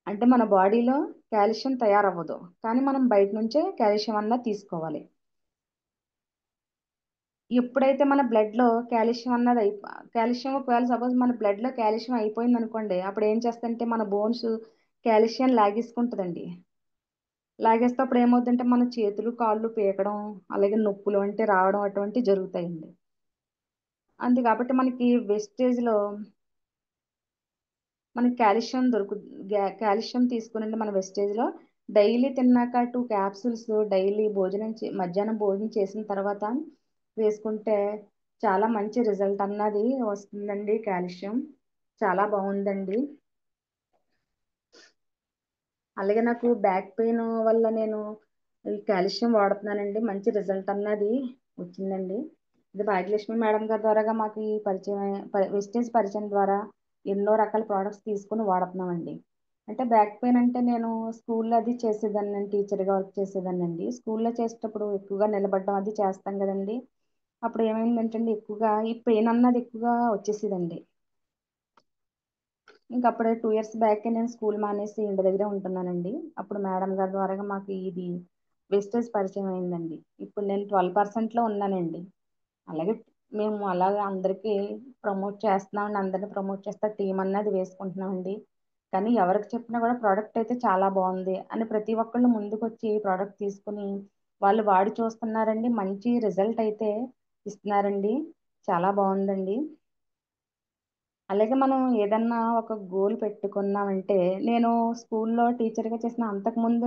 అంటే మన బాడీలో కాల్షియం తయారవ్వదు, కానీ మనం బయట నుంచే కాల్షియం అన్నది తీసుకోవాలి. ఎప్పుడైతే మన బ్లడ్లో కాల్షియం అన్నది కాల్షియం ఒకవేళ సపోజ్ మన బ్లడ్లో కాల్షియం అయిపోయింది అనుకోండి, అప్పుడు ఏం చేస్తుందంటే మన బోన్స్ కాల్షియం లాగేసుకుంటుందండి. లాగేస్తే అప్పుడు ఏమవుతుందంటే మన చేతులు కాళ్ళు పీకడం, అలాగే నొప్పులు అంటే రావడం అటువంటివి జరుగుతాయండి. అంతే కాబట్టి మనకి వెస్టేజ్లో మనకి కాల్షియం తీసుకునండి మన వెస్టేజ్లో డైలీ తిన్నాక 2 క్యాప్సూల్స్ డైలీ మధ్యాహ్నం భోజనం చేసిన తర్వాత వేసుకుంటే చాలా మంచి రిజల్ట్ అన్నది వస్తుందండి. కాల్షియం చాలా బాగుందండి. అలాగే నాకు బ్యాక్ పెయిన్ వల్ల నేను ఈ కాల్షియం వాడుతున్నానండి. మంచి రిజల్ట్ అన్నది వచ్చిందండి. ఇది భాగ్యలక్ష్మి మేడం గారి ద్వారాగా మాకు ఈ వెస్టేజ్ పరిచయం ద్వారా ఎన్నో రకాల ప్రోడక్ట్స్ తీసుకుని వాడుతున్నామండి. అంటే బ్యాక్ పెయిన్ అంటే నేను స్కూల్లో అది చేసేదాన్ని, టీచర్గా వర్క్ చేసేదాన్నండి. స్కూల్లో చేసేటప్పుడు ఎక్కువగా నిలబడడం అది చేస్తాం కదండి. అప్పుడు ఏమైందంటే అండి, ఎక్కువగా ఈ పెయిన్ అన్నది ఎక్కువగా వచ్చేసేదండి. ఇంక అప్పుడే 2 ఇయర్స్ బ్యాక్ నేను స్కూల్ మానేసి ఇంటి దగ్గరే ఉంటున్నానండి. అప్పుడు మేడం గారి ద్వారాగా మాకు ఇది వెస్టేజ్ పరిచయం అయిందండి. ఇప్పుడు నేను 12% ఉన్నానండి. అలాగే మేము అలాగా అందరికీ ప్రమోట్ చేస్తున్నామండి. అందరిని ప్రమోట్ చేస్తా టీం అన్నది వేసుకుంటున్నామండి. కానీ ఎవరికి చెప్పినా కూడా ప్రోడక్ట్ అయితే చాలా బాగుంది అని ప్రతి ఒక్కళ్ళు ముందుకొచ్చి ప్రోడక్ట్ తీసుకుని వాళ్ళు వాడి చూస్తున్నారండి. మంచి రిజల్ట్ అయితే ఇస్తున్నారండి. చాలా బాగుందండి. అలాగే మనం ఏదన్నా ఒక గోల్ పెట్టుకున్నామంటే, నేను స్కూల్లో టీచర్గా చేసిన అంతకుముందు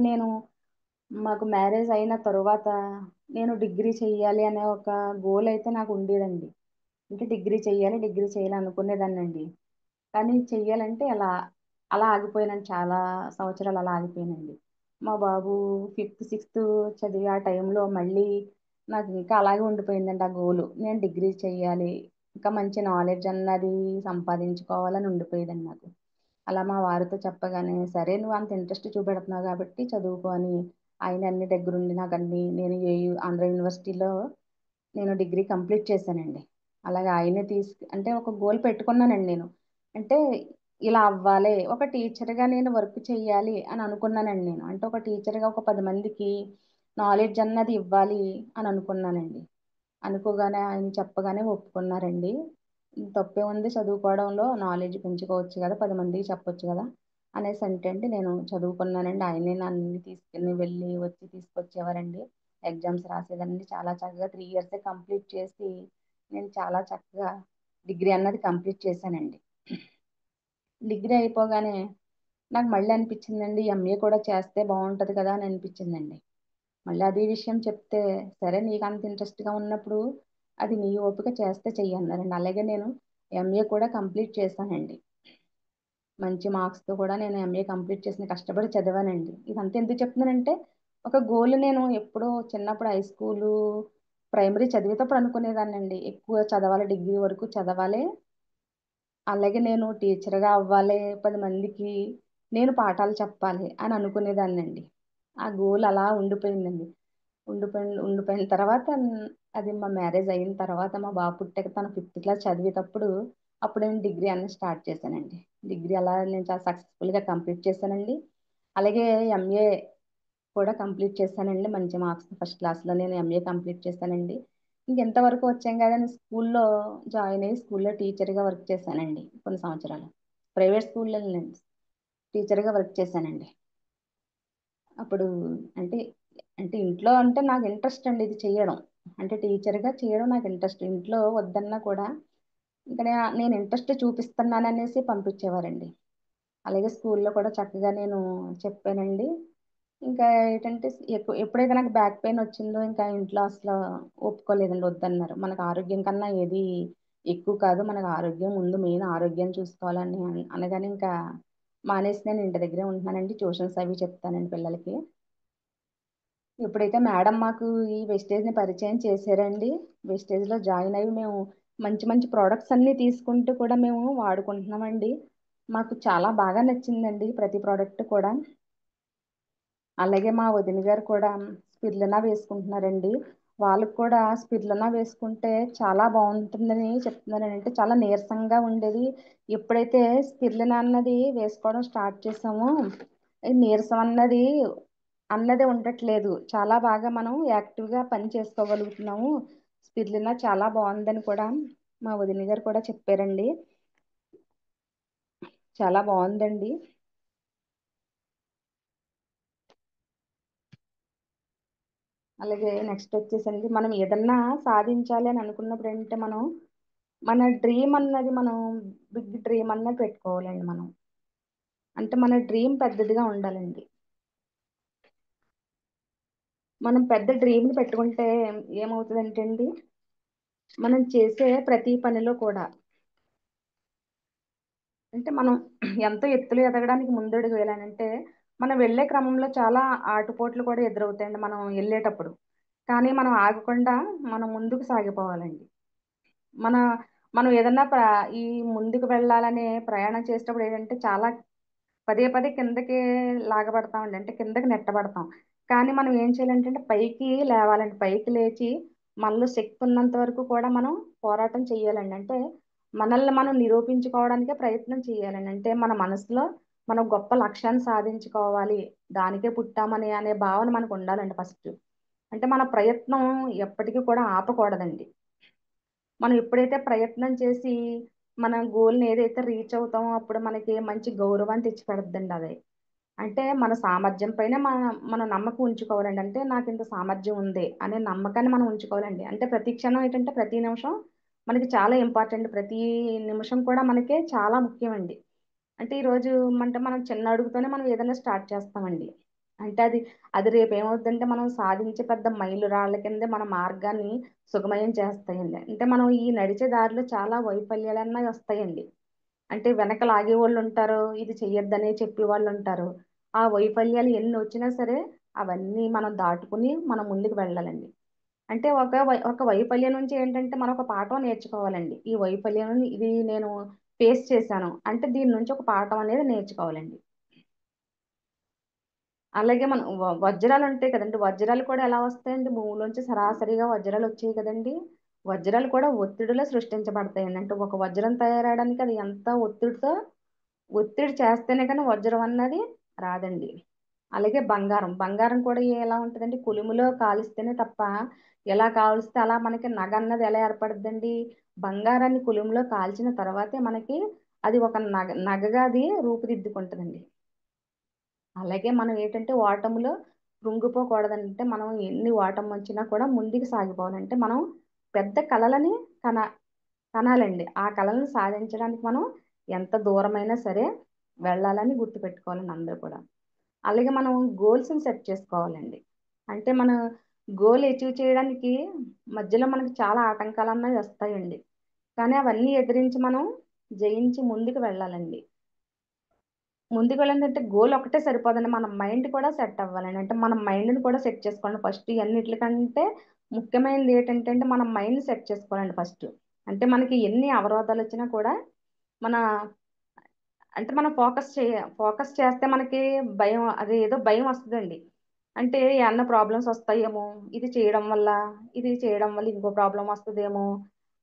మాకు మ్యారేజ్ అయిన తరువాత నేను డిగ్రీ చెయ్యాలి అనే ఒక గోల్ అయితే నాకు ఉండేదండి. అంటే డిగ్రీ చేయాలి అనుకునేదాన్నండి. కానీ చెయ్యాలంటే అలా ఆగిపోయానండి. చాలా సంవత్సరాలు అలా ఆగిపోయానండి. మా బాబు ఫిఫ్త్, సిక్స్త్ చదివే ఆ టైంలో మళ్ళీ నాకు ఇంకా అలాగే ఉండిపోయిందండి ఆ గోలు. నేను డిగ్రీ చెయ్యాలి, ఇంకా మంచి నాలెడ్జ్ అన్నది సంపాదించుకోవాలని ఉండిపోయేదండి నాకు. అలా మా వారితో చెప్పగానే, సరే నువ్వు అంత ఇంట్రెస్ట్ చూపెడుతున్నావు కాబట్టి చదువుకో అని ఆయన అన్ని దగ్గరుండి నాకు అన్ని నేను ఆంధ్ర యూనివర్సిటీలో నేను డిగ్రీ కంప్లీట్ చేశానండి. అలాగే ఆయనే అంటే ఒక గోల్ పెట్టుకున్నానండి నేను. అంటే ఇలా అవ్వాలి, ఒక టీచర్గా నేను వర్క్ చేయాలి అని అనుకున్నానండి నేను. అంటే ఒక టీచర్గా ఒక 10 మందికి నాలెడ్జ్ అన్నది ఇవ్వాలి అని అనుకున్నానండి. అనుకోగానే ఆయన చెప్పగానే ఒప్పుకున్నారండి. తప్పే ఉంది చదువుకోవడంలో, నాలెడ్జ్ పెంచుకోవచ్చు కదా, 10 మందికి చెప్పొచ్చు కదా అనేసి అంటే అండి నేను చదువుకున్నానండి. ఆయనే నన్ను తీసుకుని వెళ్ళి వచ్చి తీసుకొచ్చేవారండి. ఎగ్జామ్స్ రాసేదాన్ని. చాలా చక్కగా 3 ఇయర్సే కంప్లీట్ చేసి నేను చాలా చక్కగా డిగ్రీ అన్నది కంప్లీట్ చేశానండి. డిగ్రీ అయిపోగానే నాకు మళ్ళీ అనిపించిందండి, ఎంఏ కూడా చేస్తే బాగుంటుంది కదా అని అనిపించిందండి. మళ్ళీ అదే విషయం చెప్తే, సరే నీకు అంత ఇంట్రెస్ట్గా ఉన్నప్పుడు అది నీ ఓపిక చేస్తే చెయ్యి అన్నారండి. అలాగే నేను ఎంఏ కూడా కంప్లీట్ చేశానండి. మంచి మార్క్స్తో కూడా నేను ఎంఏ కంప్లీట్ చేసిన, కష్టపడి చదివానండి. ఇదంతా ఎందుకు చెప్తున్నానంటే, ఒక గోల్ నేను ఎప్పుడో చిన్నప్పుడు హై స్కూలు, ప్రైమరీ చదివేటప్పుడు అనుకునేదాన్నండి. ఎక్కువ చదవాలి, డిగ్రీ వరకు చదవాలి, అలాగే నేను టీచర్గా అవ్వాలి, 10 మందికి నేను పాఠాలు చెప్పాలి అని అనుకునేదాన్నండి. ఆ గోల్ అలా ఉండిపోయిందండి. ఉండిపోయిన తర్వాత అది మా మ్యారేజ్ అయిన తర్వాత మా బాబు పుట్టాక తను 5th క్లాస్ చదివేటప్పుడు అప్పుడు నేను డిగ్రీ అన్నది స్టార్ట్ చేశానండి. డిగ్రీ అలా నేను చాలా సక్సెస్ఫుల్గా కంప్లీట్ చేశానండి. అలాగే ఎంఏ కూడా కంప్లీట్ చేశానండి. మంచి మార్క్స్ ఫస్ట్ క్లాస్లో నేను ఎంఏ కంప్లీట్ చేశానండి. ఇంకెంతవరకు వచ్చాం కదా అని స్కూల్లో జాయిన్ అయ్యి స్కూల్లో టీచర్గా వర్క్ చేశానండి కొన్ని సంవత్సరాలు. ప్రైవేట్ స్కూల్లో టీచర్గా వర్క్ చేశానండి. అప్పుడు అంటే అంటే ఇంట్లో అంటే నాకు ఇంట్రెస్ట్ అండి ఇది చేయడం. అంటే టీచర్గా చేయడం నాకు ఇంట్రెస్ట్. ఇంట్లో వద్దన్నా కూడా ఇంకా నేను ఇంట్రెస్ట్ చూపిస్తున్నాననేసి పంపించేవారండి. అలాగే స్కూల్లో కూడా చక్కగా నేను చెప్పానండి. ఇంకా ఏంటంటే ఎప్పుడైతే నాకు బ్యాక్ పెయిన్ వచ్చిందో ఇంకా ఇంట్లో అసలు ఒప్పుకోలేదండి, వద్దన్నారు. మనకు ఆరోగ్యం కన్నా ఏది ఎక్కువ కాదు, మనకు ఆరోగ్యం ముందు, మెయిన్ ఆరోగ్యాన్ని చూసుకోవాలని అనగానే ఇంకా మానేసి నేను ఇంటి దగ్గరే ఉంటున్నానండి. ట్యూషన్స్ అవి చెప్తానండి పిల్లలకి. ఎప్పుడైతే మేడం మాకు ఈ వెస్టేజ్ని పరిచయం చేశారండి, వెస్టేజ్లో జాయిన్ అయ్యి మేము మంచి మంచి ప్రోడక్ట్స్ అన్నీ తీసుకుంటూ కూడా మేము వాడుకుంటున్నామండి. మాకు చాలా బాగా నచ్చిందండి ప్రతి ప్రోడక్ట్ కూడా. అలాగే మా వదిన గారు కూడా స్పిర్లినా వేసుకుంటున్నారండి. వాళ్ళకు కూడా స్పిర్లినా వేసుకుంటే చాలా బాగుంటుందని చెప్తున్నారండి. అంటే చాలా నీరసంగా ఉండేది. ఎప్పుడైతే స్పిర్లినా అన్నది వేసుకోవడం స్టార్ట్ చేసామో ఈ నీరసం అన్నది ఉండట్లేదు. చాలా బాగా మనం యాక్టివ్గా పని చేసుకోగలుగుతున్నాము. స్పిర్లినా చాలా బాగుందని కూడా మా వదిన గారు కూడా చెప్పారండి. చాలా బాగుందండి. అలాగే నెక్స్ట్ వచ్చేసండి, మనం ఏదన్నా సాధించాలి అని అనుకున్నప్పుడు ఏంటంటే మన డ్రీమ్ అన్నది మనం బిగ్ డ్రీమ్ అన్నది పెట్టుకోవాలండి. అంటే మన డ్రీమ్ పెద్దదిగా ఉండాలండి. మనం పెద్ద డ్రీమ్ని పెట్టుకుంటే ఏమవుతుందంటే అండి, మనం చేసే ప్రతి పనిలో కూడా అంటే మనం ఎంతో ఎత్తులు ఎదగడానికి ముందడుగు వేయాలంటే మనం వెళ్ళే క్రమంలో చాలా ఆటుపోట్లు కూడా ఎదురవుతాయండి మనం వెళ్ళేటప్పుడు. కానీ మనం ఆగకుండా మనం ముందుకు సాగిపోవాలండి. మన మనం ఏదన్నా ఈ ముందుకు వెళ్ళాలనే ప్రయాణం చేసేటప్పుడు ఏంటంటే చాలా పదే పదే కిందకి లాగబడతామండి, అంటే కిందకి నెట్టబడతాం. కానీ మనం ఏం చేయాలంటే అంటే పైకి లేవాలండి. పైకి లేచి మనలో శక్తి ఉన్నంత వరకు కూడా మనం పోరాటం చేయాలండి. అంటే మనల్ని మనం నిరూపించుకోవడానికే ప్రయత్నం చేయాలండి. అంటే మన మనసులో మనం గొప్ప లక్ష్యాన్ని సాధించుకోవాలి, దానికే పుట్టామని అనే భావన మనకు ఉండాలండి ఫస్ట్. అంటే మన ప్రయత్నం ఎప్పటికీ కూడా ఆపకూడదండి. మనం ఎప్పుడైతే ప్రయత్నం చేసి మన గోల్ని ఏదైతే రీచ్ అవుతామో అప్పుడు మనకి మంచి గౌరవాన్ని తెచ్చిపెడుతుందండి అది. అంటే మన సామర్థ్యం పైన మన నమ్మకం ఉంచుకోవాలండి. అంటే నాకు ఇంత సామర్థ్యం ఉంది అనే నమ్మకాన్ని మనం ఉంచుకోవాలండి. అంటే ప్రతి క్షణం ఏంటంటే ప్రతి నిమిషం మనకి చాలా ఇంపార్టెంట్. ప్రతి నిమిషం కూడా మనకి చాలా ముఖ్యమండి. అంటే ఈరోజు అంటే మనం చిన్న అడుగుతోనే మనం ఏదైనా స్టార్ట్ చేస్తామండి. అంటే అది రేపు ఏమవుతుందంటే మనం సాధించే పెద్ద మైలురాళ్ళ కింద మన మార్గాన్ని సుగమయం చేస్తాయండి. అంటే మనం ఈ నడిచే దారిలో చాలా వైఫల్యాలు అన్నవి వస్తాయండి. అంటే వెనక లాగే వాళ్ళు ఉంటారు, ఇది చెయ్యొద్దని చెప్పే వాళ్ళు ఉంటారు. ఆ వైఫల్యాలు ఎన్ని వచ్చినా సరే అవన్నీ మనం దాటుకుని మనం ముందుకు వెళ్ళాలండి. అంటే ఒక వైఫల్యం నుంచి ఏంటంటే మనం ఒక పాఠం నేర్చుకోవాలండి. ఈ వైఫల్యం ఇది నేను ఫేస్ చేశాను అంటే దీని నుంచి ఒక పాఠం అనేది నేర్చుకోవాలండి. అలాగే మనం వజ్రాలు ఉంటాయి కదండి, వజ్రాలు కూడా ఎలా వస్తాయండి, భూమిలోంచి సరాసరిగా వజ్రాలు వచ్చాయి కదండి. వజ్రాలు కూడా ఒత్తిడిలో సృష్టించబడతాయండి. అంటే ఒక వజ్రం తయారవడానికి అది ఎంత ఒత్తిడి చేస్తేనే కానీ వజ్రం అన్నది రాదండి. అలాగే బంగారం బంగారం కూడా ఎలా ఉంటుందండి, కులుములో కాలిస్తేనే తప్ప ఎలా కాలిస్తే అలా మనకి నగ అన్నది ఎలా ఏర్పడుద్దండి. బంగారాన్ని కులుములో కాల్చిన తర్వాతే మనకి అది ఒక నగగా అది రూపుదిద్దుకుంటుందండి. అలాగే మనం ఏంటంటే ఓటములో కృంగిపోకూడదంటే మనం ఎన్ని ఓటమి వచ్చినా కూడా ముందుకు సాగిపోవాలంటే మనం పెద్ద కలలని కన కనాలండి. ఆ కళలను సాధించడానికి మనం ఎంత దూరమైనా సరే వెళ్ళాలని గుర్తుపెట్టుకోవాలండి అందరూ కూడా. అలాగే మనం గోల్స్ని సెట్ చేసుకోవాలండి. అంటే మన గోల్ అచీవ్ చేయడానికి మధ్యలో మనకి చాలా ఆటంకాలు అన్నవి వస్తాయండి. కానీ అవన్నీ ఎదిరించి మనం జయించి ముందుకు వెళ్ళాలండి. ముందుకు వెళ్ళాలంటే గోల్ ఒకటే సరిపోదండి, మన మైండ్ కూడా సెట్ అవ్వాలండి. అంటే మన మైండ్ని కూడా సెట్ చేసుకోండి ఫస్ట్. ఇవన్నిటికంటే ముఖ్యమైనది ఏంటంటే అంటే మన మైండ్ సెట్ చేసుకోవాలండి ఫస్ట్. అంటే మనకి ఎన్ని అవరోధాలు వచ్చినా కూడా మన అంటే మనం ఫోకస్ చేస్తే మనకి భయం, అది ఏదో భయం వస్తుందండి. అంటే ఏమన్నా ప్రాబ్లమ్స్ వస్తాయేమో, ఇది చేయడం వల్ల ఇది చేయడం వల్ల ఇంకో ప్రాబ్లం వస్తుందేమో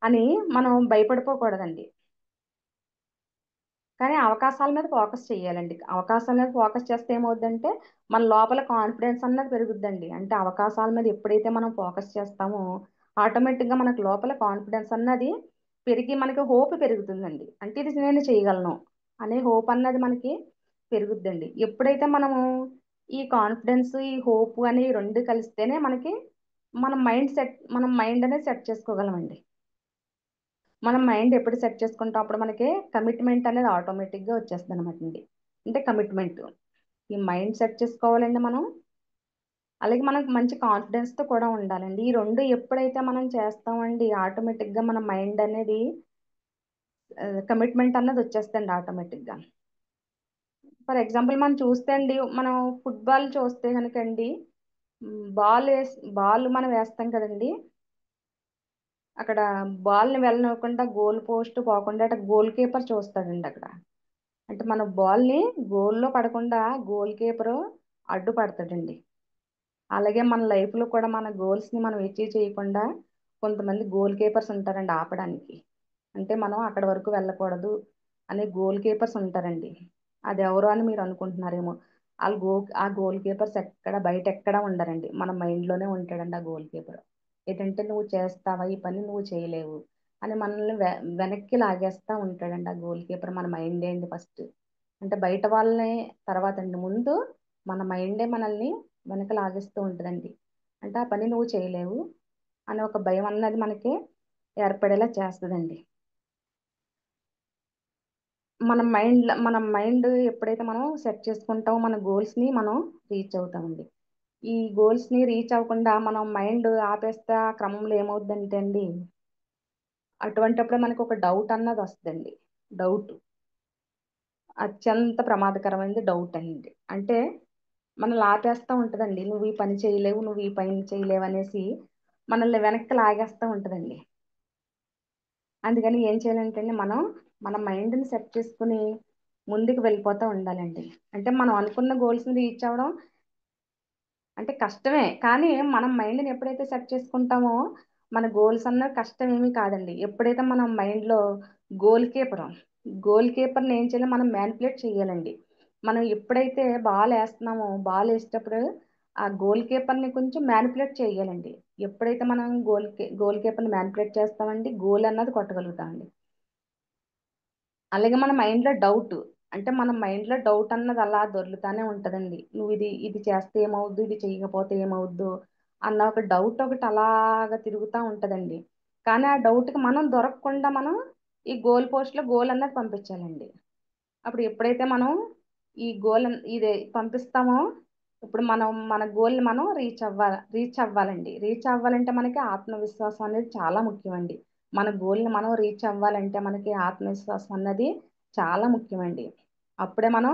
అని మనం భయపడిపోకూడదండి. కానీ అవకాశాల మీద ఫోకస్ చేయాలండి. అవకాశాల మీద ఫోకస్ చేస్తే ఏమవుద్దంటే మన లోపల కాన్ఫిడెన్స్ అన్నది పెరుగుద్దండి. అంటే అవకాశాల మీద ఎప్పుడైతే మనం ఫోకస్ చేస్తామో ఆటోమేటిక్గా మనకు లోపల కాన్ఫిడెన్స్ అన్నది పెరిగి మనకి హోప్ పెరుగుతుందండి. అంటే ఇది నేను చేయగలను అనే హోప్ అన్నది మనకి పెరుగుద్దండి. ఎప్పుడైతే మనము ఈ కాన్ఫిడెన్స్ ఈ హోప్ అని రెండు కలిస్తేనే మనకి మనం మైండ్ అనేది సెట్ చేసుకోగలమండి. మనం మైండ్ ఎప్పుడు సెట్ చేసుకుంటాం అప్పుడు మనకి కమిట్మెంట్ అనేది ఆటోమేటిక్గా వచ్చేస్తుంది అనమాట అండి. అంటే కమిట్మెంట్ ఈ మైండ్ సెట్ చేసుకోవాలండి మనం. అలాగే మనకు మంచి కాన్ఫిడెన్స్తో కూడా ఉండాలండి. ఈ రెండు ఎప్పుడైతే మనం చేస్తామండి ఆటోమేటిక్గా మన మైండ్ అనేది కమిట్మెంట్ అన్నది వచ్చేస్తుంది ఆటోమేటిక్గా. ఫర్ ఎగ్జాంపుల్ మనం చూస్తే అండి మనం ఫుట్బాల్ చూస్తే కనుకండి బాల్ మనం వేస్తాం కదండి. అక్కడ బాల్ని వెళ్ళనివ్వకుండా గోల్ పోస్ట్ పోకుండా అక్కడ గోల్ కీపర్ చూస్తాడండి అక్కడ. అంటే మన బాల్ని గోల్లో పడకుండా గోల్ కీపర్ అడ్డుపడతాడండి. అలాగే మన లైఫ్లో కూడా మన గోల్స్ని మనం అచీవ్ చేయకుండా కొంతమంది గోల్ కీపర్స్ ఉంటారండి ఆపడానికి. అంటే మనం అక్కడ వరకు వెళ్ళకూడదు అనే గోల్ కీపర్స్ ఉంటారండి. అది ఎవరు అని మీరు అనుకుంటున్నారేమో. వాళ్ళు ఆ గోల్ కీపర్స్ బయట ఎక్కడ ఉండరండి, మన మైండ్లోనే ఉంటాడండి ఆ గోల్ కీపర్. ఏంటంటే నువ్వు చేస్తావా ఈ పని, నువ్వు చేయలేవు అని మనల్ని వెనక్కి లాగేస్తూ ఉంటాడండి ఆ గోల్ కీపర్. మన మైండ్ ఏంటి ఫస్ట్ అంటే బయట వాళ్ళని తర్వాత అండి, ముందు మన మైండే మనల్ని వెనక లాగేస్తూ ఉంటుందండి. అంటే ఆ పని నువ్వు చేయలేవు అనే ఒక భయం అన్నది మనకి ఏర్పడేలా చేస్తుందండి. మన మైండ్ ఎప్పుడైతే మనం సెట్ చేసుకుంటామో మన గోల్స్ని మనం రీచ్ అవుతామండి. ఈ గోల్స్ని రీచ్ అవ్వకుండా మనం మైండ్ ఆపేస్తే ఆ క్రమంలో ఏమవుద్దంటే అండి, అటువంటిప్పుడు మనకు ఒక డౌట్ అన్నది వస్తుందండి. డౌట్ అత్యంత ప్రమాదకరమైనది డౌట్ అండి. అంటే మనల్ని ఆపేస్తూ ఉంటుందండి. నువ్వు ఈ పని చేయలేవు, నువ్వు ఈ పని చేయలేవు అనేసి మనల్ని వెనక్కి లాగేస్తూ ఉంటుందండి. అందుకని ఏం చేయాలంటే అండి, మనం మన మైండ్ని సెట్ చేసుకుని ముందుకు వెళ్ళిపోతూ ఉండాలండి. అంటే మనం అనుకున్న గోల్స్ని రీచ్ అవ్వడం అంటే కష్టమే, కానీ మనం మైండ్ని ఎప్పుడైతే సెట్ చేసుకుంటామో మన గోల్స్ అన్న కష్టం ఏమీ కాదండి. ఎప్పుడైతే మనం మైండ్లో గోల్ కీపర్ గోల్ కీపర్ని ఏం చేయాలి, మనం మ్యానిపులేట్ చేయాలండి. మనం ఎప్పుడైతే బాల్ వేస్తున్నామో బాల్ వేసేటప్పుడు ఆ గోల్ కీపర్ని కొంచెం మ్యానిపులేట్ చేయాలండి. ఎప్పుడైతే మనం గోల్ కీపర్ని మ్యానిపులేట్ చేస్తామండి గోల్ అన్నది కొట్టగలుగుతామండి. అలాగే మన మైండ్లో డౌట్ అంటే మన మైండ్లో డౌట్ అన్నది అలా దొర్లుతానే ఉంటుందండి. నువ్వు ఇది ఇది చేస్తే ఏమవుద్దు, ఇది చేయకపోతే ఏమవుద్దు అన్న ఒక డౌట్ ఒకటి అలాగా తిరుగుతూ ఉంటుందండి. కానీ ఆ డౌట్కి మనం దొరకకుండా మనం ఈ గోల్ పోస్ట్లో గోల్ అన్నది పంపించాలండి. అప్పుడు ఎప్పుడైతే మనం ఈ ఇది పంపిస్తామో ఇప్పుడు మనం మన గోల్ని మనం రీచ్ అవ్వాలండి. రీచ్ అవ్వాలంటే మనకి ఆత్మవిశ్వాసం అనేది చాలా ముఖ్యమండి. మన గోల్ని మనం రీచ్ అవ్వాలంటే మనకి ఆత్మవిశ్వాసం అన్నది చాలా ముఖ్యమండి. అప్పుడే మనం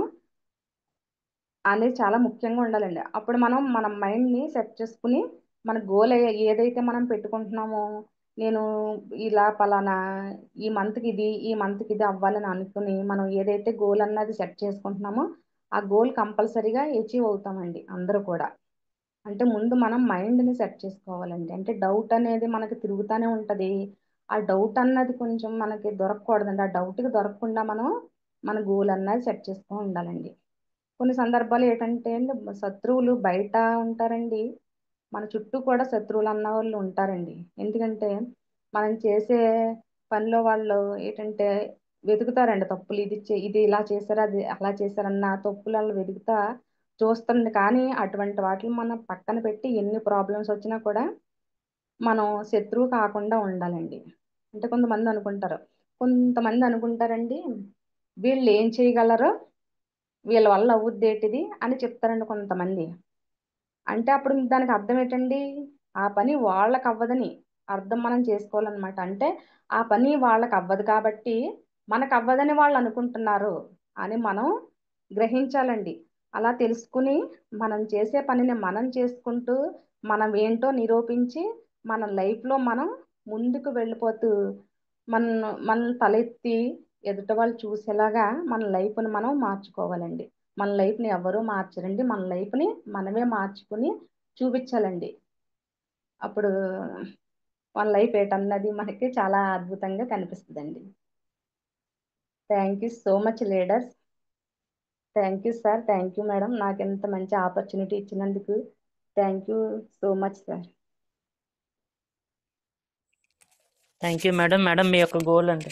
అనేది చాలా ముఖ్యంగా ఉండాలండి. అప్పుడు మనం మన మైండ్ని సెట్ చేసుకుని మన గోల్ ఏదైతే మనం పెట్టుకుంటున్నామో, నేను ఇలా పలానా ఈ మంత్కి ఇది అవ్వాలని అనుకుని మనం ఏదైతే గోల్ అన్నది సెట్ చేసుకుంటున్నామో ఆ గోల్ కంపల్సరీగా అచీవ్ అవుతామండి అందరూ కూడా. అంటే ముందు మనం మైండ్ని సెట్ చేసుకోవాలండి. అంటే డౌట్ అనేది మనకి తిరుగుతూనే ఉంటుంది. ఆ డౌట్ అన్నది కొంచెం మనకి దొరకకూడదండి. ఆ డౌట్కి దొరకకుండా మనం మన గోల్ అన్నది సెట్ చేసుకొని ఉండాలండి. కొన్ని సందర్భాలు ఏంటంటే అండి, శత్రువులు బయట ఉంటారండి, మన చుట్టూ కూడా శత్రువులు అన్న వాళ్ళు ఉంటారండి. ఎందుకంటే మనం చేసే పనిలో వాళ్ళు ఏంటంటే వెతుకుతారండి తప్పులు. ఇది ఇలా చేశారు, అది అలా చేశారన్న తప్పులను వెతుకుతా చూస్తుంది. కానీ అటువంటి వాటిని మనం పక్కన పెట్టి ఎన్ని ప్రాబ్లమ్స్ వచ్చినా కూడా మనం శత్రువు కాకుండా ఉండాలండి. అంటే కొంతమంది అనుకుంటారండి వీళ్ళు ఏం చేయగలరో, వీళ్ళ వల్ల అవుద్దేటిది అని చెప్తారండి కొంతమంది. అంటే అప్పుడు దానికి అర్థం ఏంటండి, ఆ పని వాళ్ళకి అవ్వదని అర్థం మనం చేసుకోవాలన్నమాట. అంటే ఆ పని వాళ్ళకి అవ్వదు కాబట్టి మనకు అవ్వదని వాళ్ళు అనుకుంటున్నారు అని మనం గ్రహించాలండి. అలా తెలుసుకుని మనం చేసే పనిని మనం చేసుకుంటూ మనం ఏంటో నిరూపించి మన లైఫ్లో మనం ముందుకు వెళ్ళిపోతూ మన మనల్ని తలెత్తి ఎదుట వాళ్ళు చూసేలాగా మన లైఫ్ని మనం మార్చుకోవాలండి. మన లైఫ్ని ఎవరూ మార్చరండి, మన లైఫ్ని మనమే మార్చుకుని చూపించాలండి. అప్పుడు మన లైఫ్ ఏటన్నది మనకి చాలా అద్భుతంగా కనిపిస్తుందండి. Thank you so much leaders. Thank you sir, thank you madam, నాకు ఎంత మంచి ఆపర్చునిటీ ఇచ్చినందుకు. Thank you so much sir. Thank you madam. Madam మీ యొక్క గోల్ అండి.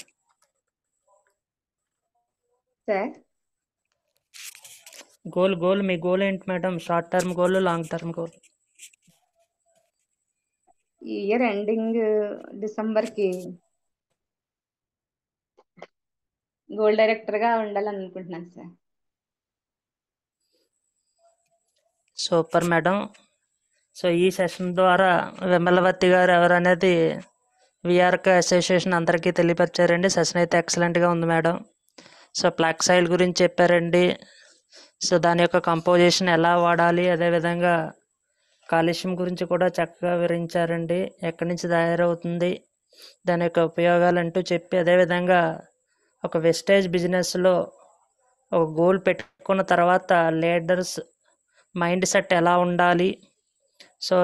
సార్ గోల్ మీ గోల్ ఏంటి madam? Short term goal, long term goal? ఈ ఇయర్ ఎండింగ్ డిసెంబర్కి గోల్డ్ డైరెక్టర్గా ఉండాలని అనుకుంటున్నాను సార్. Super madam. సో ఈ సెషన్ ద్వారా విమలవతి గారు ఎవరనేది విఆర్కే అసోసియేషన్ అందరికీ తెలియపరిచారండి. సెషన్ అయితే ఎక్సలెంట్గా ఉంది మేడం. సో ప్లాక్ సాయిల్ గురించి చెప్పారండి. సో దాని యొక్క కంపోజిషన్ ఎలా వాడాలి, అదేవిధంగా కాలుష్యం గురించి కూడా చక్కగా వివరించారండి. ఎక్కడి నుంచి తయారవుతుంది, దాని యొక్క ఉపయోగాలు అంటూ చెప్పి, అదేవిధంగా ఒక వెస్టేజ్ బిజినెస్లో ఒక గోల్ పెట్టుకున్న తర్వాత లీడర్స్ మైండ్ సెట్ ఎలా ఉండాలి, సో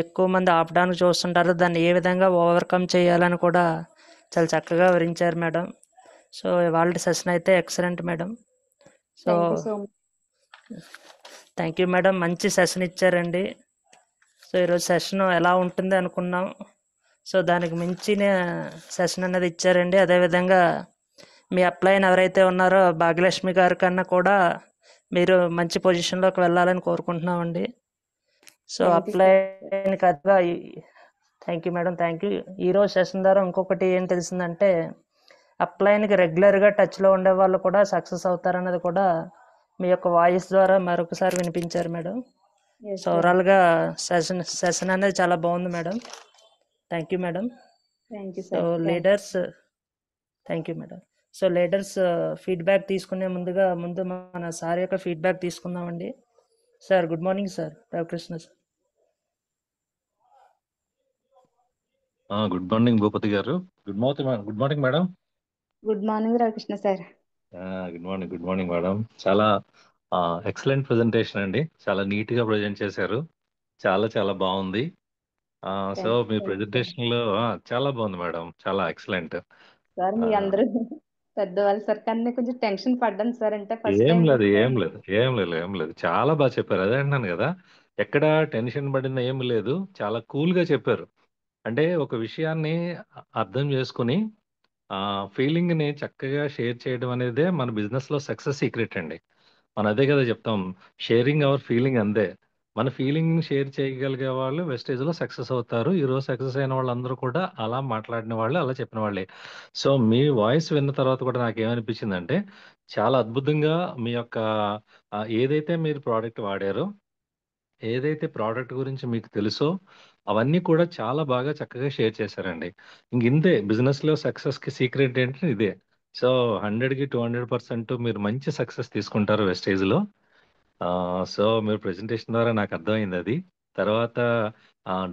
ఎక్కువ మంది ఆపడానికి చూస్తుంటారు, దాన్ని ఏ విధంగా ఓవర్కమ్ చేయాలని కూడా చాలా చక్కగా వివరించారు మేడం. సో వాళ్ళ సెషన్ అయితే excellent madam. So thank you so much. Thank you madam. మంచి సెషన్ ఇచ్చారండి. సో ఈరోజు సెషన్ ఎలా ఉంటుంది అనుకున్నాం, సో దానికి మించిన సెషన్ అనేది ఇచ్చారండి. అదేవిధంగా మీ అప్లైన్ ఎవరైతే ఉన్నారో భాగ్యలక్ష్మి గారి కన్నా కూడా మీరు మంచి పొజిషన్లోకి వెళ్ళాలని కోరుకుంటున్నామండి. సో Thank you, అప్లైన్ కదా. Thank you madam, thank you. ఈరోజు సెషన్ ద్వారా ఇంకొకటి ఏం తెలిసిందంటే అప్లైన్కి రెగ్యులర్గా టచ్లో ఉండే వాళ్ళు కూడా సక్సెస్ అవుతారన్నది కూడా మీ యొక్క వాయిస్ ద్వారా మరొకసారి వినిపించారు మేడం. Yes, so sir. ఓవరాల్గా సెషన్ అనేది చాలా బాగుంది madam. Thank you madam. Thank you, so sir. Thank you. Leaders, thank you madam. So leaders feedback తీసుకునే ముందు మన సార్ యొక్క ఫీడ్బ్యాక్ తీసుకుందామండి. Sir good morning sir. Ravikrishna sir. Good morning Bhupathi garu. Good morning madam. Good morning Ravikrishna sir. Good morning madam. చాలా excellent presentation అండి. చాలా neat గా present చేశారు. చాలా బాగుంది. So Thank me you, presentation లో చాలా బాగుంది మేడం. చాలా ఎక్సలెంట్. సార్. మీ అందరూ పెద్దవాళ్ళు సార్, కానీ కొంచెం టెన్షన్ పడ్డాను సార్. అంటే ఫస్ట్ ఏం టైం లేదు ఏం లేదు ఏం లేదు ఏం లేదు చాలా బాగా చెప్పారు. అదే అంటున్నాను కదా, ఎక్కడ టెన్షన్ పడింది ఏం లేదు. చాలా కూల్ గా చెప్పారు. అంటే ఒక విషయాన్ని అర్థం చేసుకుని ఫీలింగ్ ని చక్కగా షేర్ చేయడం అనేదే మన బిజినెస్ లో సక్సెస్ సీక్రెట్ అండి. మనం అదే కదా చెప్తాం, షేరింగ్ అవర్ ఫీలింగ్. అందే మన ఫీలింగ్ షేర్ చేయగలిగే వాళ్ళు వెస్టేజ్ లో సక్సెస్ అవుతారు. ఈ రోజు సక్సెస్ అయిన వాళ్ళందరూ కూడా అలా మాట్లాడిన వాళ్ళే, అలా చెప్పిన వాళ్ళే. సో మీ వాయిస్ విన్న తర్వాత కూడా నాకు ఏమనిపించిందంటే, చాలా అద్భుతంగా మీ యొక్క ఏదైతే మీరు ప్రోడక్ట్ వాడారో, ఏదైతే ప్రోడక్ట్ గురించి మీకు తెలుసో అవన్నీ కూడా చాలా బాగా చక్కగా షేర్ చేశారండి. ఇంక ఇంతే బిజినెస్ లో సక్సెస్ కి సీక్రెట్ ఏంటంటే ఇదే. సో 100కి 200% మీరు మంచి సక్సెస్ తీసుకుంటారు వెస్టేజ్ లో. సో మీరు ప్రెజెంటేషన్ ద్వారా నాకు అర్థమైంది అది. తర్వాత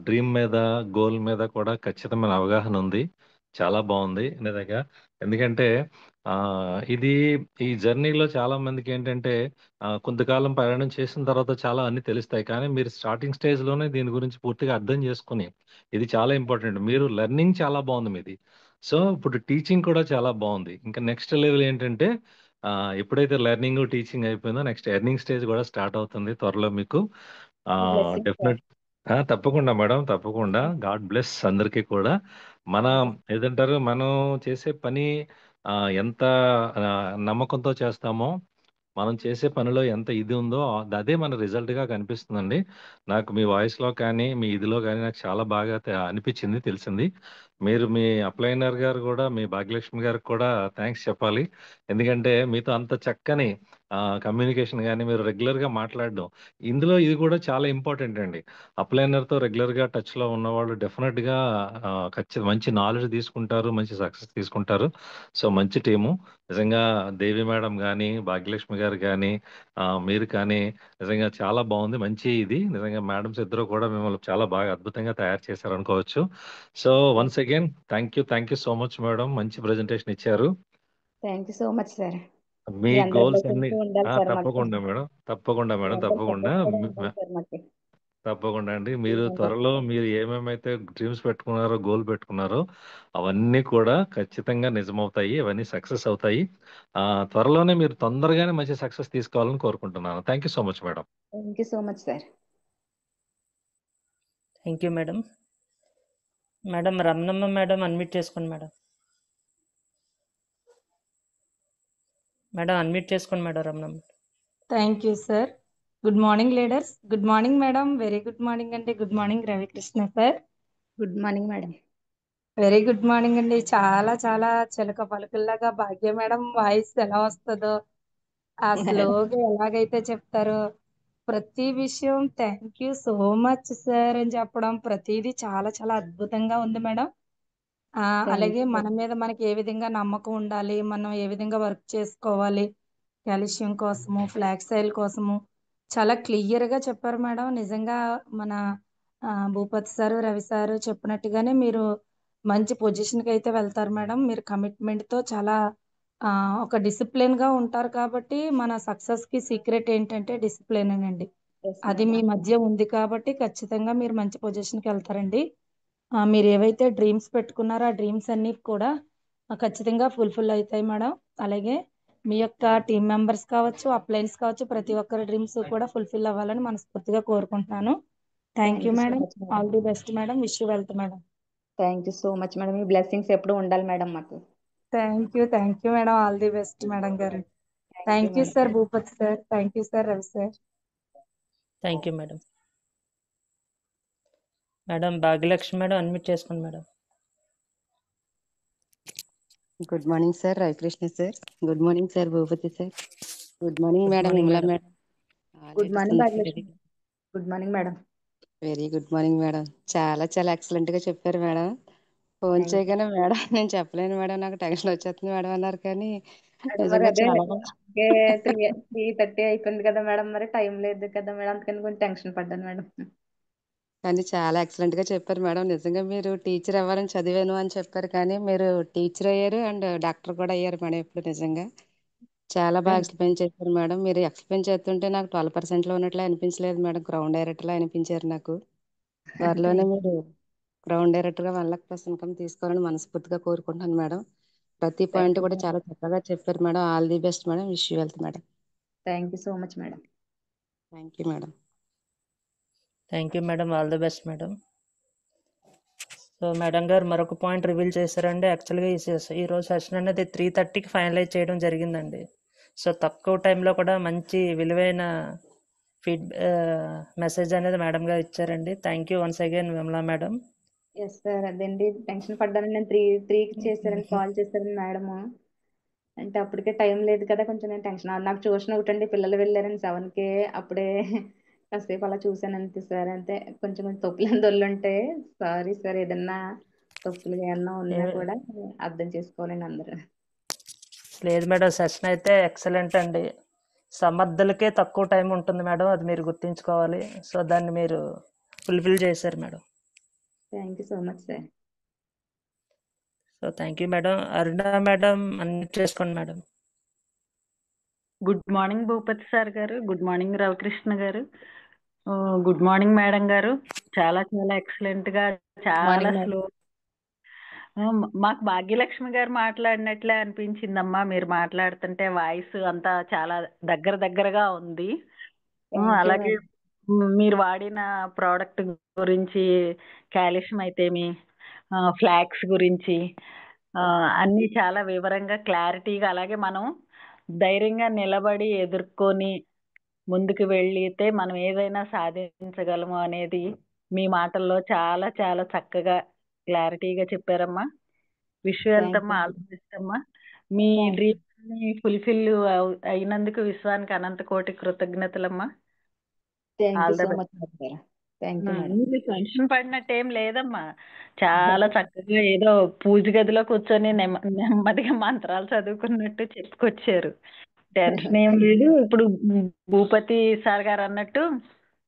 డ్రీమ్ మీద, గోల్ మీద కూడా ఖచ్చితమైన అవగాహన ఉంది. చాలా బాగుంది నిజంగా. ఎందుకంటే ఆ, ఇది ఈ జర్నీలో చాలా మందికి ఏంటంటే కొంతకాలం ప్రయాణం చేసిన తర్వాత చాలా అన్ని తెలుస్తాయి. కానీ మీరు స్టార్టింగ్ స్టేజ్ లోనే దీని గురించి పూర్తిగా అర్థం చేసుకుని, ఇది చాలా ఇంపార్టెంట్. మీరు లెర్నింగ్ చాలా బాగుంది మీది. సో ఇప్పుడు టీచింగ్ కూడా చాలా బాగుంది. ఇంకా నెక్స్ట్ లెవెల్ ఏంటంటే ఆ, ఎప్పుడైతే లెర్నింగ్ టీచింగ్ అయిపోయిందో నెక్స్ట్ ఎర్నింగ్ స్టేజ్ కూడా స్టార్ట్ అవుతుంది త్వరలో మీకు. Blessing sir. డెఫినెట్ తప్పకుండా మేడం, తప్పకుండా. గాడ్ బ్లెస్ అందరికీ కూడా. మన ఏదంటారు, మనం చేసే పని ఆ, ఎంత ఆ, నమ్మకంతో చేస్తామో, మనం చేసే పనిలో ఎంత ఇది ఉందో అదే మన రిజల్ట్ గా కనిపిస్తుందండి. నాకు మీ వాయిస్ లో కానీ మీ ఇదిలో కానీ నాకు చాలా బాగా అనిపించింది, తెలిసింది. మీరు మీ అప్లైనర్ గారు కూడా, మీ భాగ్యలక్ష్మి గారికి కూడా థ్యాంక్స్ చెప్పాలి. ఎందుకంటే మీతో అంత చక్కని కమ్యూనికేషన్ కానీ, మీరు రెగ్యులర్ గా మాట్లాడడం, ఇందులో ఇది కూడా చాలా ఇంపార్టెంట్ అండి. అప్లైనర్ తో రెగ్యులర్ గా టచ్ లో ఉన్నవాళ్ళు డెఫినెట్ గా ఖచ్చితంగా మంచి నాలెడ్జ్ తీసుకుంటారు, మంచి సక్సెస్ తీసుకుంటారు. సో మంచి టీము నిజంగా. దేవి మేడం కానీ, భాగ్యలక్ష్మి గారు కానీ, మీరు కానీ నిజంగా చాలా బాగుంది. మంచి ఇది నిజంగా. మేడమ్స్ ఇద్దరు కూడా మిమ్మల్ని చాలా బాగా అద్భుతంగా తయారు చేశారు అనుకోవచ్చు. So once again thank you so much madam. మంచి ప్రెజెంటేషన్ ఇచ్చారు. Thank you so much sir. మీ మీ అందరి గోల్స్ అన్ని బ్లెస్సింగ్స్ ఉండాలి సార్ మాకు. తప్పకుండా మేడం, తప్పకుండా మీ మేడం, అందరి తప్పకుండా. సపోర్ట్ కూడా ఉండాలి సార్ మాకు. తప్పకుండా అండి. మీరు త్వరలో మీరు ఏమేమైతే డ్రీమ్స్ పెట్టుకున్నారో, గోల్ పెట్టుకున్నారో అవన్నీ కూడా ఖచ్చితంగా నిజమవుతాయి. అవన్నీ సక్సెస్ అవుతాయి. త్వరలోనే మీరు తొందరగానే మంచి సక్సెస్ తీసుకోవాలని కోరుకుంటున్నాను. Thank you so much madam. Thank you so much sir. Thank you madam. Madam Ramanamma madam unmute చేసుకోండి మేడం. మేడం అన్మ్యూట్ చేసుకోండి madam Ramanamma. Thank you sir. Good morning leaders. Good morning madam. Very good morning అండి. Good morning Ravikrishna sir. Good morning madam. Very good morning అండి. చాలా చాలా చిలక పలుకుల్లాగా భాగ్య madam voice ఎలా వస్తుందో, ఆ స్లోగా ఎలాగైతే చెప్తారో, ప్రతి విషయం thank you so much sir అని చెప్పడం ప్రతిదీ చాలా చాలా అద్భుతంగా ఉంది మేడం. థ్యాంక్ అలాగే యూ. మన మీద మనకి ఏ విధంగా నమ్మకం ఉండాలి, మనం ఏ విధంగా వర్క్ చేసుకోవాలి, కాల్షియం కోసము, ఫ్లాక్స్ ఆయిల్ కోసము చాలా క్లియర్గా చెప్పారు మేడం. నిజంగా మన భూపతి సారు, రవి సారు చెప్పినట్టుగానే మీరు మంచి పొజిషన్కి అయితే వెళ్తారు మేడం. మీరు కమిట్మెంట్తో చాలా ఒక డిసిప్లిన్గా ఉంటారు కాబట్టి మన సక్సెస్కి సీక్రెట్ ఏంటంటే డిసిప్లిన్ అండి. ఎస్ అది మీ మేడం. మధ్య ఉంది కాబట్టి ఖచ్చితంగా మీరు మంచి పొజిషన్కి వెళ్తారండి. మీరు ఏవైతే డ్రీమ్స్ పెట్టుకున్నారో ఆ డ్రీమ్స్ అన్నీ కూడా ఖచ్చితంగా ఫుల్ఫిల్ అవుతాయి మేడం. అలాగే మీ యొక్క టీం మెంబర్స్ కావచ్చు, అప్లయన్స్ కావచ్చు, ప్రతి ఒక్కరి డ్రీమ్స్ కూడా ఫుల్ఫిల్ అవ్వాలని మనస్ఫూర్తిగా కోరుకుంటున్నాను. Thank thank you you so madam. Much madam. All the best madam. Wish you wealth madam. Thank you so much madam. మీ బ్లెస్సింగ్స్ ఎప్పుడు ఉండాలి మేడం మాకు. Thank you madam. All the best madam garu. Thank you thank you madam. Sir Bhupathi sir. Thank you sir Ravi sir. Thank you madam. Madam Bhagyalakshmi madam unmute చేసుకోండి madam. Good morning sir Ravikrishna sir. Good morning sir Bhupathi sir. Good morning good madam morning Vimala madam. Madam. Good morning Bhagyalakshmi. Good morning madam. Very good morning madam. చాలా చాలా excellent గా చెప్పారు madam. Phone thank you చేయగానే madam నేను చెప్పలేను madam, నాకు tension వచ్చేస్తుంది madam అన్నారు, కానీ మేడం. మరి నిజంగా అదే చాలా బాగా 3:30 అయిపోయింది కదా మేడం, మరి టైం లేదు కదా మేడం, అందుకని కొంచెం టెన్షన్ పడ్డాను మేడం. కానీ చాలా ఎక్సలెంట్ గా చెప్పారు మేడం. నిజంగా మీరు టీచర్ అవ్వాలని చదివాను అని చెప్పారు, కానీ మీరు టీచర్ అయ్యారు అండ్ డాక్టర్ కూడా అయ్యారు మేడం. ఇప్పుడు నిజంగా చాలా బాగా ఎక్స్ప్లెయిన్ చేశారు మేడం. మీరు ఎక్స్ప్లెయిన్ చేస్తుంటే నాకు 12% లో ఉన్నట్లే అనిపించలేదు మేడం, గ్రౌండ్ డైరెక్టర్ లా అనిపించారు నాకు. త్వరలోనే మీరు గ్రౌండ్ డైరెక్టర్ గా 1,00,000 ఇన్కమ్ తీసుకోవాలని మనస్ఫూర్తిగా కోరుకుంటున్నాను మేడం. ప్రతి పాయింట్ కూడా చాలా చక్కగా చెప్పారు madam. All the best madam. Wish you wealth madam. Thank you so much madam. Thank you madam. Thank you madam. All the best madam. So madam గారు మరొక పాయింట్ రివీల్ చేశారండి. యాక్చువల్గా ఈరోజు సెషన్ అనేది 3:30కి ఫైనలైజ్ చేయడం జరిగిందండి. సో తక్కువ టైంలో కూడా మంచి విలువైన మెసేజ్ అనేది మేడం గారు ఇచ్చారండి. Thank you once again Vimala madam. Yes sir. అదండి టెన్షన్ పడ్డాను నేను. 3కి చేశారని కాల్ చేశారని మేడము అంటే అప్పటికే టైం లేదు కదా, కొంచెం నేను టెన్షన్. నాకు ట్యూషన్ ఒకటండి, పిల్లలు వెళ్ళారని 7కే అప్పుడే కాసేపు అలా చూశాను అంతే సార్. అంతే కొంచెం కొంచెం తప్పులు దొల్లుంటే సారీ సార్. ఏదన్నా తప్పులు ఏమన్నా ఉన్నా ఏ- కూడా అర్థం చేసుకోవాలండి అందరూ. లేదు మేడం, సెషన్ అయితే ఎక్సలెంట్ అండి. సమర్థులకే తక్కువ టైం ఉంటుంది మేడం, అది మీరు గుర్తుంచుకోవాలి. సో దాన్ని మీరు ఫుల్ఫిల్ చేశారు madam. Thank you so much sir. So thank you madam. Aruna madam unmute చేసుకోండి madam. Good morning Bhupathi sir garu. Good morning Ravikrishna garu. Good morning madam గారు. చాలా చాలా ఎక్సలెంట్ గా, చాలా మార్నింగ్ మేడం. స్లో. మాకు భాగ్యలక్ష్మి గారు మాట్లాడినట్లే అనిపించిందమ్మా. మీరు మాట్లాడుతుంటే వాయిస్ అంతా చాలా దగ్గర దగ్గరగా ఉంది. థ్యాంక్ యూ అలాగే మేడం. మీరు వాడిన ప్రోడక్ట్ గురించి, కాల్షియం అయితేమి, ఫ్లాక్స్ గురించి అన్నీ చాలా వివరంగా, క్లారిటీగా, అలాగే మనం ధైర్యంగా నిలబడి ఎదుర్కొని ముందుకు వెళ్ళితే మనం ఏదైనా సాధించగలము అనేది మీ మాటల్లో చాలా చాలా చక్కగా క్లారిటీగా చెప్పారమ్మా. Wish thank you. వెళ్తామ్మా. ఆల్ ది బెస్ట్ అమ్మా. మీ థ్యాంక్ యూ. డ్రీమ్స్ ని ఫుల్ఫిల్ అయినందుకు విశ్వానికి అనంత కోటి కృతజ్ఞతలమ్మా. Thank you all the so best. Much sir. Thank you madam. మీరు టెన్షన్ పడినట్టు ఏం లేదమ్మా. చాలా చక్కగా ఏదో పూజ గదిలో కూర్చొని నెమ్మదిగా మంత్రాలు చదువుకున్నట్టు చెప్పుకొచ్చారు. టెన్షన్ ఏం లేదు. ఇప్పుడు భూపతి సార్ గారు అన్నట్టు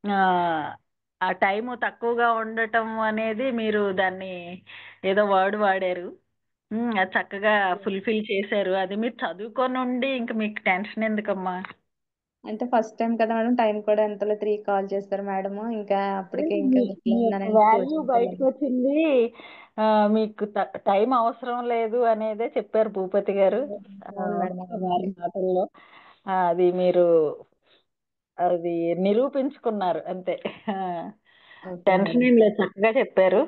ఆ ఆ టైం తక్కువగా ఉండటం అనేది మీరు దాన్ని ఏదో వర్డ్ వాడారు. అది చక్కగా ఫుల్ఫిల్ చేశారు. అది మీరు చదువుకొని ఉండి ఇంక మీకు టెన్షన్ ఎందుకమ్మా? అంటే ఫస్ట్ టైం కదా మేడం, టైం కూడా ఎంతలో 3 కాల్ చేస్తారు మేడం, ఇంకా అప్పటికే ఇంకా మీ వర్క్లో యొక్క ఉన్నానండి వాల్యూ కోచింగ్ బయటకు వచ్చింది. మీకు టైం అవసరం లేదు అనేదే చెప్పారు భూపతి గారు అవును మేడం. వారి అవునండి. మాటల్లో. అది మీరు అది నిరూపించుకున్నారు అంతే. Okay tension madam. ఏం లేదు, చక్కగా చెప్పారు.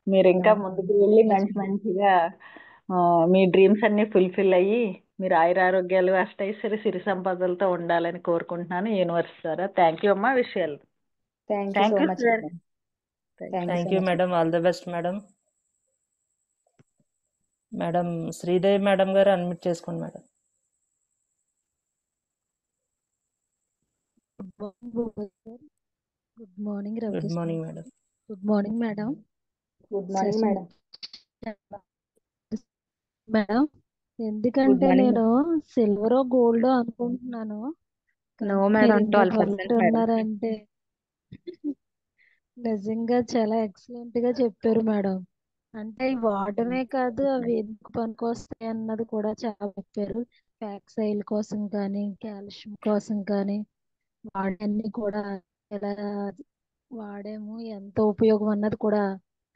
మీరు ఇంకా థ్యాంక్ ముందుకు వెళ్ళి యూ మంచి మంచిగా మీ డ్రీమ్స్ అన్ని ఫుల్ఫిల్ అయ్యి మీరు ఆయురారోగ్యాలు అష్టైశ్వర్య సిరి సంపదలతో ఉండాలని కోరుకుంటున్నాను యూనివర్స్ ద్వారా. థ్యాంక్ యూ అమ్మా. విషయాలు thank you so thank you much sir. Madam. Thank thank you thank so you much. Madam. All the best madam. Madam Sridevi madam గారు అన్మ్యూట్ చేసుకోండి madam. Good morning Ravi good Krishna. Morning madam. Good morning madam. Good morning session madam. Madam good ఎందుకంటే morning. నేను silver gold అనుకుంటున్నాను no కానీ మీరు madam, ఇంత 12% correct madam. ఉన్నారంటే నిజంగా చాలా ఎక్సలెంట్ గా చెప్పారు మేడం. అంటే ఇవి వాడమే కాదు అవి ఎందుకు పనికొస్తాయి అన్నది కూడా చాలా చెప్పారు. ఫ్యాక్ సైల్ కోసం కానీ కాల్షియం కోసం కానీ వాడన్నీ కూడా ఎలా వాడాము ఎంత ఉపయోగం అన్నది కూడా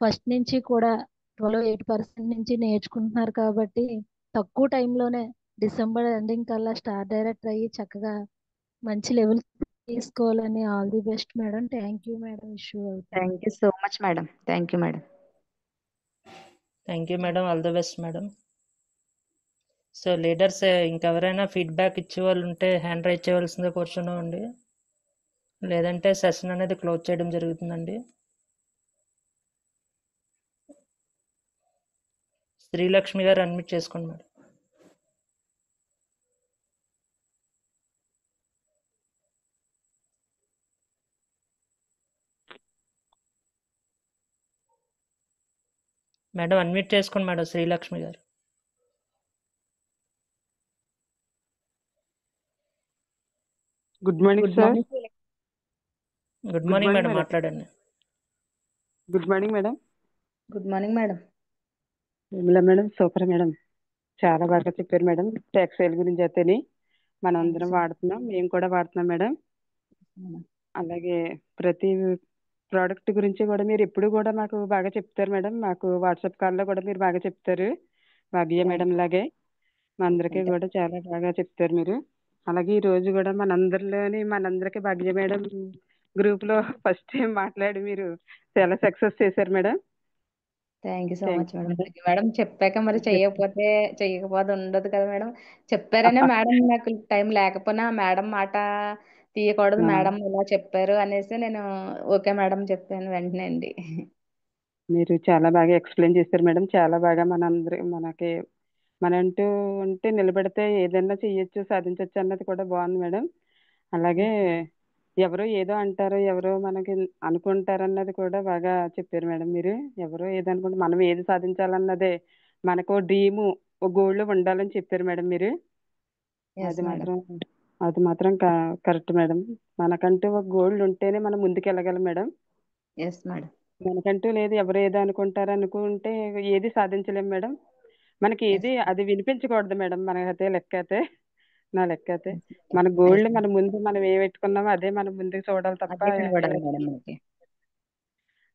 ఫస్ట్ నుంచి కూడా 8% నుంచి నేర్చుకుంటున్నారు కాబట్టి తక్కువ టైంలోనే డిసెంబర్ ఎండింగ్ కల్లా స్టార్ డైరెక్టర్ అయ్యి చక్కగా మంచి లెవెల్ తీసుకోవాలని all the best madam. Thank you madam. Issue అవుతుంది. Thank you so much madam. Thank you madam. Thank you madam. All the best madam. So leaders ఇంకెవరైనా ఫీడ్బ్యాక్ ఇచ్చే వాళ్ళు ఉంటే హ్యాండ్ రైజ్ చేయవలసిందే కూర్చున్నామండి. లేదంటే సెషన్ అనేది క్లోజ్ చేయడం జరుగుతుందండి. శ్రీలక్ష్మి గారు అన్మ్యూట్ చేసుకోండి మేడం. మేడం అన్మ్యూట్ చేసుకోండి madam Srilakshmi garu. Good morning good sir. Morning. Good good morning morning madam. Madam. మాట్లాడండి. Good morning madam. Good morning madam. Vimala madam super madam. చాలా బాగా చెప్పారు మేడం. టెక్స్టైల్ గురించి అయితేని మనం థ్యాంక్ యూ అందరం సో మచ్ వాడుతున్నాం, మేము కూడా వాడుతున్నాం మేడం. మేడం. అలాగే ప్రతి ప్రోడక్ట్ గురించి కూడా మీరు ఎప్పుడు కూడా మాకు బాగా చెప్తారు మేడం. మాకు వాట్సాప్ కాల్లో కూడా మీరు బాగా చెప్తారు. భాగ్య థ్యాంక్ మేడం లాగే మా అందరికీ యూ. కూడా చాలా బాగా చెప్తారు మీరు. అలాగే ఈ రోజు కూడా మనందరికీ భాగ్య మేడం గ్రూప్ లో ఫస్ట్ టైం మాట్లాడి మీరు చాలా సక్సెస్ చేశారు madam. Thank you so thank much you madam. Madam. Madam చెప్పాక మరి చేయకపోతే ఉండదు కదా మేడం. చెప్పారనే మేడం నాకు టైం లేకపోయినా మేడం మాట తీయకూడదు, ఆ, మేడం ఇలా చెప్పారు అనేసి నేను ఓకే మేడం చెప్పాను వెంటనే అండి. మీరు చాలా బాగా ఎక్స్ప్లెయిన్ చేశారు మేడం. చాలా బాగా మనకి మనంటూ ఉంటే నిలబడితే ఏదైనా చెయ్యొచ్చు, సాధించవచ్చు అన్నది కూడా బాగుంది మేడం. అలాగే ఎవరో ఏదో అంటారు, ఎవరో మనకి అనుకుంటారు అన్నది కూడా బాగా చెప్పారు మేడం మీరు. ఎవరో ఏదో అనుకుంటే మనం ఏది సాధించాలన్నదే మనకు డ్రీము, ఒక గోల్ ఉండాలని చెప్పారు మేడం మీరు. ఎస్ అది మేడం. మాత్రం అది మాత్రం కరెక్ట్ మేడం. మనకంటూ ఒక గోల్ ఉంటేనే మనం ముందుకు వెళ్ళగలం మేడం. Yes madam. మనకంటూ లేదు, ఎవరు ఏదో అనుకుంటారు అనుకుంటే ఏది సాధించలేం మేడం. మనకి ఎస్ ఏది అది వినిపించకూడదు మేడం. మనకైతే లెక్క అయితే నా లెక్క అయితే మేడం. మన ఎస్ గోల్డ్ మేడం. మన ముందు మనం ఏ పెట్టుకున్నామో అదే మనం ముందుకు చూడాలి తప్ప అదే కనబడాలి మేడం మనకి.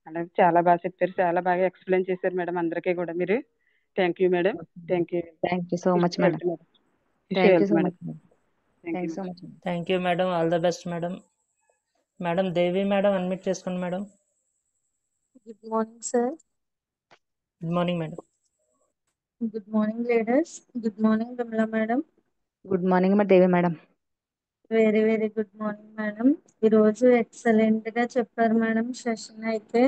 అలాగే చాలా బాగా చెప్పారు. చాలా బాగా ఎక్స్ప్లెయిన్ చేశారు మేడం అందరికీ కూడా మీరు. Thank you madam. Thank you. Thank you so wish much you madam. Health madam. Wish you thank you health so madam. Much madam. Thank you thank you so madam. Much madam. Thank you madam. All the best madam. Madam Devi madam unmute చేసుకోండి madam. Good morning sir. Good morning madam. Good morning leaders. Good morning Vimala madam. Good morning మరి Devi madam. Very very good morning madam. ఈరోజు excellent గా చెప్పారు madam. Session అయితే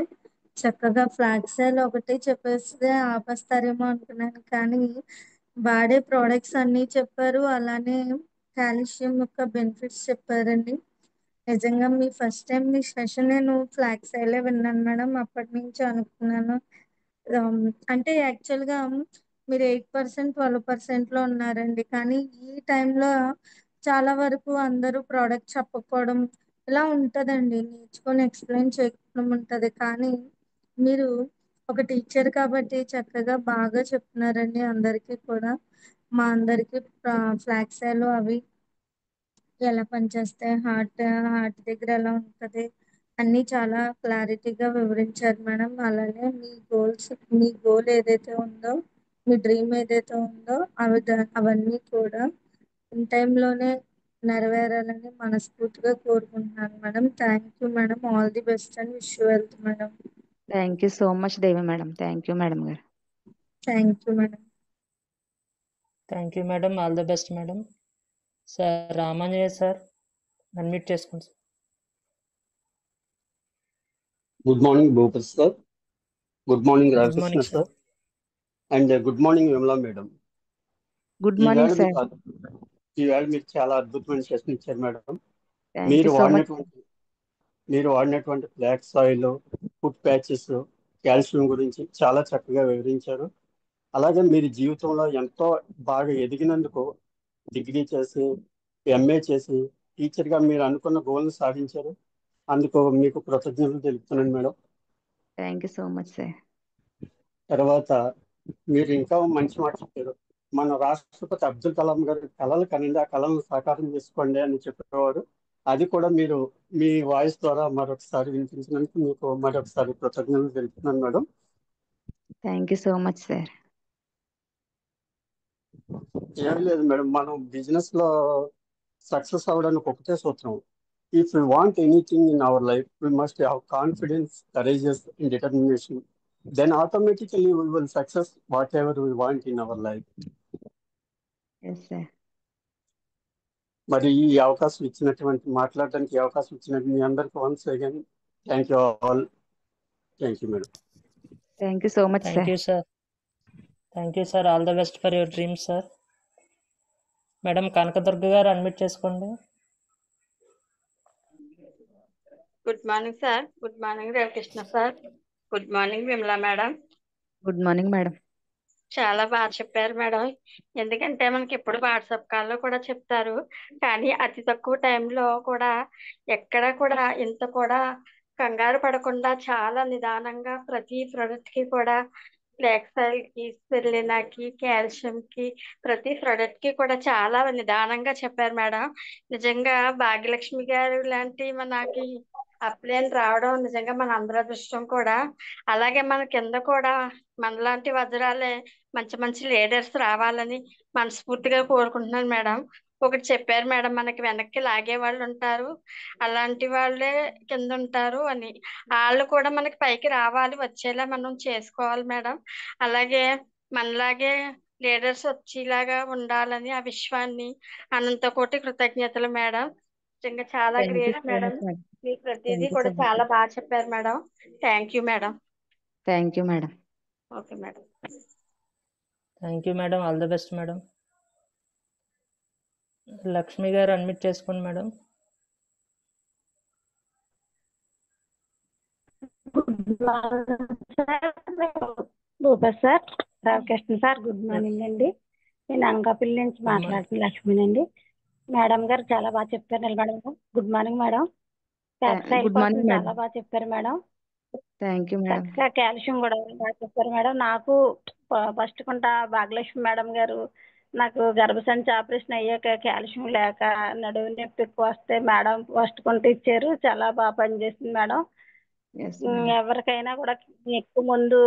చక్కగా flag sale ఒకటి చెప్పేస్తే ఆపేస్తారేమో అనుకున్నాను కానీ వాడే ప్రోడక్ట్స్ అన్నీ చెప్పారు. అలానే కాల్షియం యొక్క బెనిఫిట్స్ చెప్పారండి. నిజంగా ఫస్ట్ టైం మీ సెషన్ నేను ఫ్లాగ్ సేలే విన్నాను మేడం. అప్పటి నుంచి అనుకున్నాను అంటే యాక్చువల్గా మీరు 8% 12% లో ఉన్నారండి. కానీ ఈ టైంలో చాలా వరకు అందరూ ప్రోడక్ట్ చెప్పకపోవడం ఇలా ఉంటదండి. నేర్చుకొని ఎక్స్ప్లెయిన్ చేయకపోవడం ఉంటది. కానీ మీరు ఒక టీచర్ కాబట్టి చక్కగా బాగా చెప్తున్నారండి అందరికీ కూడా. మా అందరికి ఫ్లాక్సాలు అవి ఎలా పనిచేస్తాయి, హార్ట్ దగ్గర ఎలా ఉంటది అన్ని చాలా క్లారిటీగా వివరించారు మేడం. అలానే మీ గోల్ ఏదైతే ఉందో, మీ డ్రీమ్ ఏదైతే ఉందో అవన్నీ కూడా ఇన్ టైంలోనే నెరవేరాలని మనస్ఫూర్తిగా కోరుకుంటున్నాను madam. Thank you madam. All the best and wish you health madam. Thank you so much Devi madam. Thank you madam garu. Thank you madam. Thank you madam. All the best madam. Sir Ramanjaneya sir unmute చేసుకోండి sir. Good morning Bhupathi sir, good morning good Ramakrishna morning sir. Sir, and good morning Vimala madam. Good morning sir. ఈవేళ మీరు చాలా అద్భుతమైన session ఇచ్చారు madam. Thank మీరు you so much. వాడినటువంటి flax soil, food patches, calcium గురించి చాలా చక్కగా వివరించారు. అలాగే మీరు జీవితంలో ఎంతో బాగా ఎదిగినందుకు డిగ్రీ చేసి ఎంఏ చేసి టీచర్గా మీరు అనుకున్న గోల్ని సాధించారు. అందుకు మీకు కృతజ్ఞతలు తెలుపుతున్నాను madam. Thank you so much sir. తర్వాత మీరు ఇంకా మంచి మాట చెప్పారు. మన రాష్ట్రపతి అబ్దుల్ కలాం గారు కళలు కనండి, ఆ కళలను సాకారం చేసుకోండి అని చెప్పేవారు. అది కూడా మీరు మీ వాయిస్ ద్వారా మరొకసారి వినిపించినందుకు మీకు మరొకసారి కృతజ్ఞతలు తెలుపుతున్నాను madam. Thank you so much sir. ఏం లేదు మేడం, మనం బిజినెస్ లో సక్సెస్ అవ్వడానికి ఒకటే సూత్రం. If you want anything in our life, we must have confidence, courageous and determination. Then automatically we will success whatever we want in our life. Yes sir. మరి ఈ అవకాశం ఇచ్చినటువంటి మాట్లాడడానికి అవకాశం ఇచ్చినట్టు మీ అందరికి once again thank you all. Thank you madam. Thank you so much thank sir. You sir. Thank you sir. All the best for your dreams sir. Madam Kanakadurga garu unmute చేసుకోండి. Good morning sir. Good morning Ravikrishna sir. Good morning Vimala madam. Good morning madam. చాలా బాగా చెప్పారు madam. ఎందుకంటే మనకి ఎప్పుడు WhatsApp కాల్లో కూడా చెప్తారు, కానీ అతి తక్కువ టైంలో కూడా ఎక్కడ కూడా ఇంత కూడా కంగారు పడకుండా చాలా నిదానంగా ప్రతి ప్రోడక్ట్ కి కూడా ఫ్లాక్సైల్ కి, స్పిరులినాకి, కాల్షియం కి, ప్రతి ప్రోడక్ట్ కి కూడా చాలా నిదానంగా చెప్పారు మేడం. నిజంగా భాగ్యలక్ష్మి గారు లాంటి మనకి అప్లైన్ రావడం నిజంగా మన అందరి అదృష్టం కూడా. అలాగే మన కింద కూడా మనలాంటి వజ్రాలే మంచి మంచి లీడర్స్ రావాలని మనస్ఫూర్తిగా కోరుకుంటున్నాను మేడం. ఒకటి చెప్పారు మేడం, మనకి వెనక్కి లాగే వాళ్ళు ఉంటారు, అలాంటి వాళ్ళే కింద ఉంటారు అని. వాళ్ళు కూడా మనకి పైకి రావాలి, వచ్చేలా మనం చేసుకోవాలి మేడం. అలాగే మనలాగే లీడర్స్ వచ్చేలాగా ఉండాలని ఆ విశ్వాన్ని అనంత కోటి కృతజ్ఞతలు మేడం. నిజంగా చాలా thank you great so madam. Much madam. మీరు ప్రతిదీ థ్యాంక్ యూ కూడా సో మచ్. చాలా బాగా చెప్పారు madam. Thank you madam. Thank you madam. Okay madam. Thank you madam. All the best madam. Lakshmi garu unmute చేసుకోండి madam. Good morning sir. Bhupat sir, Ramakrishna sir, good morning అండి. నేను అనకాపల్లి నుంచి మాట్లాడుతున్న లక్ష్మినండి. మేడం గారు చాలా బాగా చెప్పారు నిలబడి మేడం. Good morning madam. ఫ్లాక్సైల్ గుడ్ కోసం మార్నింగ్ చాలా మేడం. బాగా చెప్పారు మేడం. Thank you madam. చక్కగా కాల్షియం కూడా బాగా చెప్పారు మేడం. నాకు ఫస్ట్ కుంట భాగ్యలక్ష్మి మేడం గారు నాకు గర్భసంచి ఆపరేషన్ అయ్యాక కాల్షియం లేక నడుము నొప్పి ఎక్కువ వస్తే మేడం ఫస్ట్ కుంట ఇచ్చారు. చాలా బాగా పనిచేసింది మేడం. Yes madam. ఎవరికైనా కూడా ఎక్కువ ముందు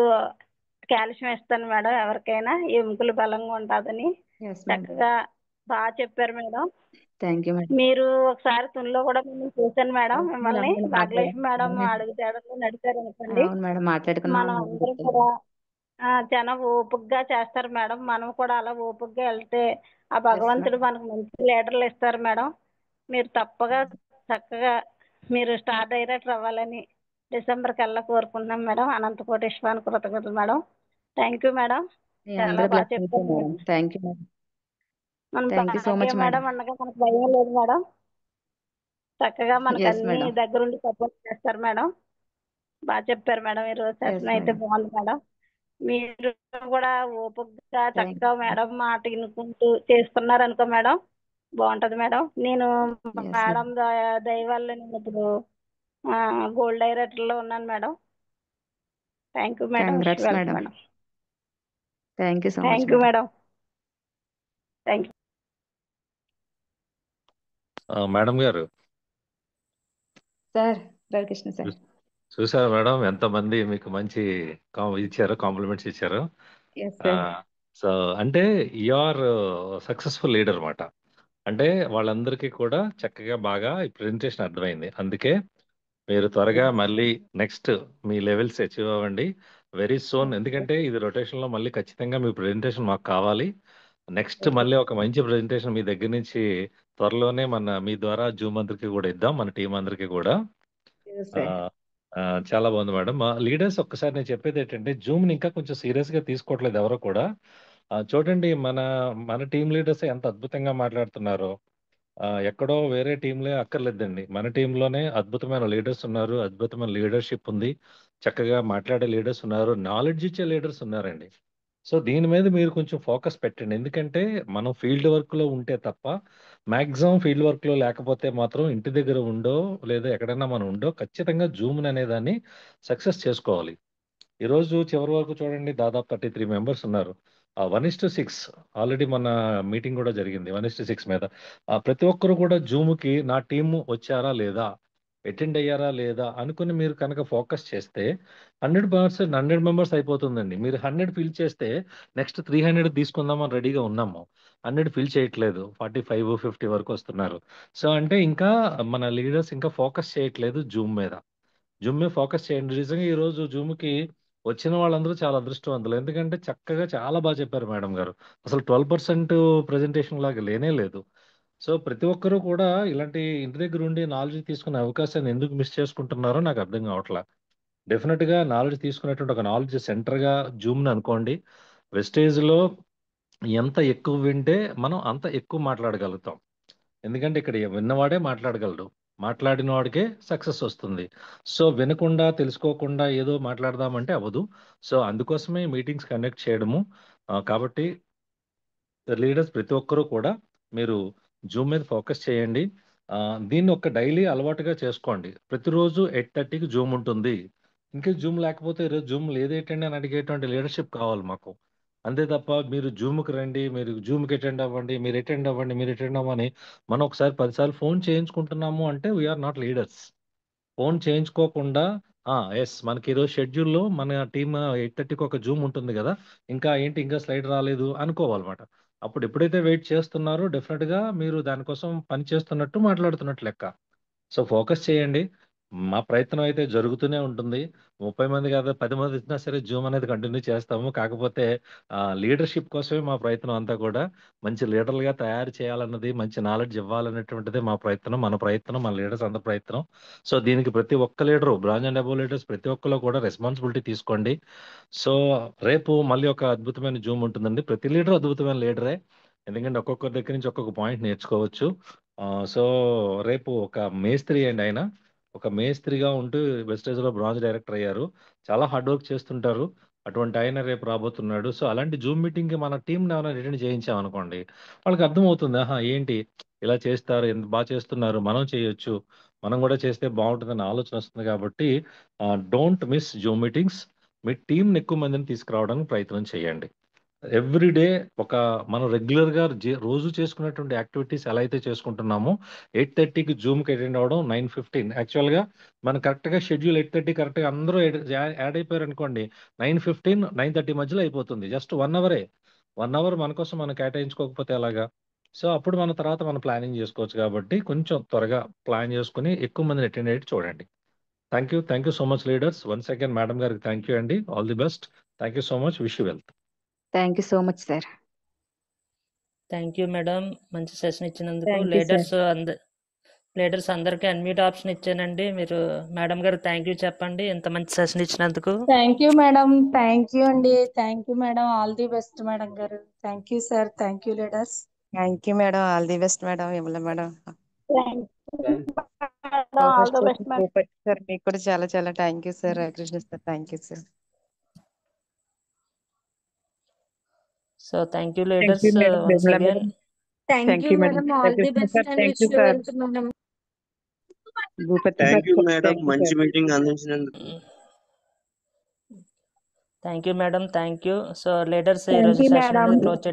కాల్షియం ఇస్తాను మేడం, ఎవరికైనా ఎముకలు బలంగా ఉంటుందని. Yes madam. చక్కగా బాగా చెప్పారు మేడం. Thank you madam. మీరు ఒకసారి తునిలో కూడా మేము చూసాను మేడం అవును మిమ్మల్ని. మేడం, భాగ్యలక్ష్మి మేడం అవును అడుగుతాడని నడిచారు అనుకోండి. అవును మేడం, మాట్లాడుకున్నాం. మనం అందరం కూడా చాలా ఓపికగా చేస్తారు మేడం. మనం కూడా అలా ఓపికగా వెళ్తే ఆ భగవంతుడు మనకు మంచి లీడర్లు ఇస్తారు మేడం. మీరు తప్పగా చక్కగా మీరు స్టార్ డైరెక్టర్ అవ్వాలని డిసెంబర్ కల్లా కోరుకుంటున్నాం మేడం. అనంత కోటేశ్వరానికి కృతజ్ఞతలు మేడం. Thank you madam. మీ చాలా అందరూ బాగా బ్లెస్ చెప్పారు అవుతారు madam. Madam. Thank you madam. మనం thank you so much Bhagya madam. Madam అనగా మనకు భయం లేదు మేడం. చక్కగా మనకు ఎస్ అన్ని మేడం. దగ్గరుండి సపోర్ట్ చేస్తారు మేడం. బాగా చెప్పారు మేడం. ఈరోజు ఎస్ సెషన్ అయితే మేడం. బాగుంది మేడం. మీరు కూడా ఓపికగా థ్యాంక్ చక్కగా మేడం మాట వినుకుంటూ చేసుకున్నారు అనుకో మేడం, బాగుంటది మేడం. నేను ఎస్ మేడం మేడం. దయ వల్ల నేను ఇప్పుడు గోల్డ్ డైరెక్టర్ లో ఉన్నాను madam. Thank you madam. Congrats welcome madam. Madam. Thank you so much thank you madam. Madam. Thank you. Madam garu sir Ravikrishna sir. చూసారా మేడం ఎంతమంది మీకు మంచి ఇచ్చారు, కాంప్లిమెంట్స్ ఇచ్చారు. Yes sir. సో అంటే యు ఆర్ సక్సెస్ఫుల్ లీడర్ అన్నమాట. అంటే వాళ్ళందరికీ కూడా చక్కగా బాగా ఈ ప్రెజెంటేషన్ అర్థమైంది. అందుకే మీరు త్వరగా మళ్ళీ నెక్స్ట్ మీ లెవెల్స్ అచీవ్ అవ్వండి వెరీ సూన్. ఎందుకంటే ఇది రొటేషన్లో మళ్ళీ ఖచ్చితంగా మీ ప్రెజెంటేషన్ మాకు కావాలి. నెక్స్ట్ మళ్ళీ ఒక మంచి ప్రెజెంటేషన్ మీ దగ్గర నుంచి త్వరలోనే మీ ద్వారా జూమ్ అందరికి కూడా ఇద్దాం, మన టీం అందరికి కూడా. ఆ, చాలా బాగుంది మేడం. మా లీడర్స్ ఒక్కసారి నేను చెప్పేది ఏంటంటే జూమ్ని ఇంకా కొంచెం సీరియస్గా తీసుకోవట్లేదు ఎవరో కూడా. చూడండి మన మన టీం లీడర్స్ ఎంత అద్భుతంగా మాట్లాడుతున్నారో. ఎక్కడో వేరే టీంలే అక్కర్లేదండి, మన టీంలోనే అద్భుతమైన లీడర్స్ ఉన్నారు, అద్భుతమైన లీడర్షిప్ ఉంది, చక్కగా మాట్లాడే లీడర్స్ ఉన్నారు, నాలెడ్జ్ ఇచ్చే లీడర్స్ ఉన్నారండి. సో దీని మీద మీరు కొంచెం ఫోకస్ పెట్టండి. ఎందుకంటే మనం ఫీల్డ్ వర్క్లో ఉంటే తప్ప, మ్యాక్సిమం ఫీల్డ్ వర్క్లో లేకపోతే మాత్రం ఇంటి దగ్గర ఉండో లేదా ఎక్కడైనా మనం ఉండో ఖచ్చితంగా జూమ్ అనే దాన్ని సక్సెస్ చేసుకోవాలి. ఈరోజు చివరి వరకు చూడండి, దాదాపు 33 మెంబర్స్ ఉన్నారు. 1:6 ఆల్రెడీ మన మీటింగ్ కూడా జరిగింది 1:6 మీద. ప్రతి ఒక్కరు కూడా జూమ్కి నా టీము వచ్చారా లేదా, అటెండ్ అయ్యారా లేదా అనుకుని మీరు కనుక ఫోకస్ చేస్తే 100 మెంబర్స్ అయిపోతుందండి. మీరు 100 ఫిల్ చేస్తే నెక్స్ట్ 300 తీసుకుందామని రెడీగా ఉన్నాము. 100 ఫిల్ చేయట్లేదు, 45, 50 వరకు వస్తున్నారు. సో అంటే ఇంకా మన లీడర్స్ ఇంకా ఫోకస్ చేయట్లేదు జూమ్ మీద. జూమ్ మీద ఫోకస్ చేయండి. నిజంగా ఈరోజు జూమ్కి వచ్చిన వాళ్ళందరూ చాలా అదృష్టవంతులు. ఎందుకంటే చక్కగా చాలా బాగా చెప్పారు మేడం గారు. అసలు 12% ప్రెజెంటేషన్ లాగా లేనే లేదు. సో ప్రతి ఒక్కరూ కూడా ఇలాంటి ఇంటి దగ్గర ఉండి నాలెడ్జ్ తీసుకునే అవకాశాన్ని ఎందుకు మిస్ చేసుకుంటున్నారో నాకు అర్థం కావట్లా. డెఫినెట్గా నాలెడ్జ్ తీసుకునేటువంటి ఒక నాలెడ్జ్ సెంటర్గా జూమ్ని అనుకోండి. వెస్టేజ్లో ఎంత ఎక్కువ వింటే మనం అంత ఎక్కువ మాట్లాడగలుగుతాం. ఎందుకంటే ఇక్కడ విన్నవాడే మాట్లాడగలడు, మాట్లాడిన వాడికే సక్సెస్ వస్తుంది. సో వినకుండా తెలుసుకోకుండా ఏదో మాట్లాడదామంటే అవ్వదు. సో అందుకోసమే మీటింగ్స్ కండక్ట్ చేయడము. కాబట్టి లీడర్స్ ప్రతి ఒక్కరూ కూడా మీరు జూమ్ మీద ఫోకస్ చేయండి. దీన్ని ఒక డైలీ అలవాటుగా చేసుకోండి. ప్రతిరోజు 8:30కి జూమ్ ఉంటుంది. ఇంకా జూమ్ లేకపోతే ఈరోజు జూమ్ లేదేటండి అని అడిగేటువంటి లీడర్షిప్ కావాలి మాకు. అంతే తప్ప మీరు జూమ్కి రండి, మీరు జూమ్కి అటెండ్ అవ్వండి, మీరు అటెండ్ అవ్వండి, మీరు అటెండ్ అవ్వని మనం ఒకసారి 10 సార్లు ఫోన్ చేయించుకుంటున్నాము అంటే వీఆర్ నాట్ లీడర్స్. ఫోన్ చేయించుకోకుండా ఎస్ మనకి ఈరోజు షెడ్యూల్లో మన టీమ్ 8:30కి ఒక జూమ్ ఉంటుంది కదా, ఇంకా ఏంటి ఇంకా స్లైడ్ రాలేదు అనుకోవాలన్నమాట. అప్పుడు ఎప్పుడైతే వెయిట్ చేస్తున్నారో డెఫినెట్గా మీరు దానికోసం పని చేస్తున్నట్టు మాట్లాడుతున్నట్టు లెక్క. సో ఫోకస్ చేయండి. మా ప్రయత్నం అయితే జరుగుతూనే ఉంటుంది. 30 మంది కాదు 10 మంది ఇచ్చినా సరే జూమ్ అనేది కంటిన్యూ చేస్తాము. కాకపోతే లీడర్షిప్ కోసమే మా ప్రయత్నం అంతా కూడా. మంచి లీడర్లుగా తయారు చేయాలన్నది, మంచి నాలెడ్జ్ ఇవ్వాలనేటువంటిది మా ప్రయత్నం, మన ప్రయత్నం, మన లీడర్స్ అందరి ప్రయత్నం. సో దీనికి ప్రతి ఒక్క leader, branch and above leaders ప్రతి ఒక్కరు కూడా రెస్పాన్సిబిలిటీ తీసుకోండి. సో రేపు మళ్ళీ ఒక అద్భుతమైన జూమ్ ఉంటుందండి. ప్రతి లీడర్ అద్భుతమైన లీడరే, ఎందుకంటే ఒక్కొక్కరి దగ్గర నుంచి ఒక్కొక్క పాయింట్ నేర్చుకోవచ్చు. సో రేపు ఒక మేస్త్రి అండి, ఆయన ఒక మేస్త్రిగా ఉంటూ వెస్టేజ్లో బ్రాంచ్ డైరెక్టర్ అయ్యారు. చాలా హార్డ్ వర్క్ చేస్తుంటారు. అటువంటి ఆయన రేపు రాబోతున్నాడు. సో అలాంటి జూమ్ మీటింగ్కి మన టీంని ఏమైనా అటెండ్ చేయించామనుకోండి, వాళ్ళకి అర్థమవుతుంది, ఏంటి ఇలా చేస్తారు, ఎంత బాగా చేస్తున్నారు, మనం చేయొచ్చు, మనం కూడా చేస్తే బాగుంటుందన్న ఆలోచన వస్తుంది. కాబట్టి డోంట్ మిస్ జూమ్ మీటింగ్స్. మీ టీంని ఎక్కువ మందిని తీసుకురావడానికి ప్రయత్నం చేయండి. ఎవ్రీడే మనం రెగ్యులర్గా రోజు చేసుకునేటువంటి యాక్టివిటీస్ ఎలా అయితే చేసుకుంటున్నామో 8:30కి జూమ్కి అటెండ్ అవ్వడం, 9:15 యాక్చువల్గా మనం కరెక్ట్గా షెడ్యూల్ 8:30 కరెక్ట్గా అందరూ యాడ్ అయిపోయారు అనుకోండి, 9:15, 9:30 మధ్యలో అయిపోతుంది. జస్ట్ 1 అవరే. 1 అవర్ మన కోసం మనం కేటాయించుకోకపోతే ఎలాగా? సో అప్పుడు మన తర్వాత మనం ప్లానింగ్ చేసుకోవచ్చు. కాబట్టి కొంచెం త్వరగా ప్లాన్ చేసుకుని ఎక్కువ మందిని అటెండ్ అయ్యి చూడండి. Thank you so much leaders. Once again madam గారికి థ్యాంక్ యూ అండి. All the best. Thank you so much. Wish you wealth. Thank you so much sir. Thank you madam, మంచి సెషన్ ఇచ్చినందుకు. Thank you sir. Leaders అందరికీ unmute option ఇచ్చానండి. మీరు madam garu thank you చెప్పండి ఇంత మంచి సెషన్ ఇచ్చినందుకు. Thank you madam, thank you అండి, thank you madam, all the best madam garu. Thank you sir, thank you leaders. Thank you madam, all the best madam, Vimala madam. Thank you madam, all the best madam. Sir మీకు కూడా చాలా చాలా thank you sir. Krishna sir thank you sir. So thank you leaders once again. Thank you madam, all the best and wish you wealth madam. Thank you madam, మంచి meeting అందించినందుకు. Thank you madam, thank you. So leaders thank ఈరోజు you session madam. Close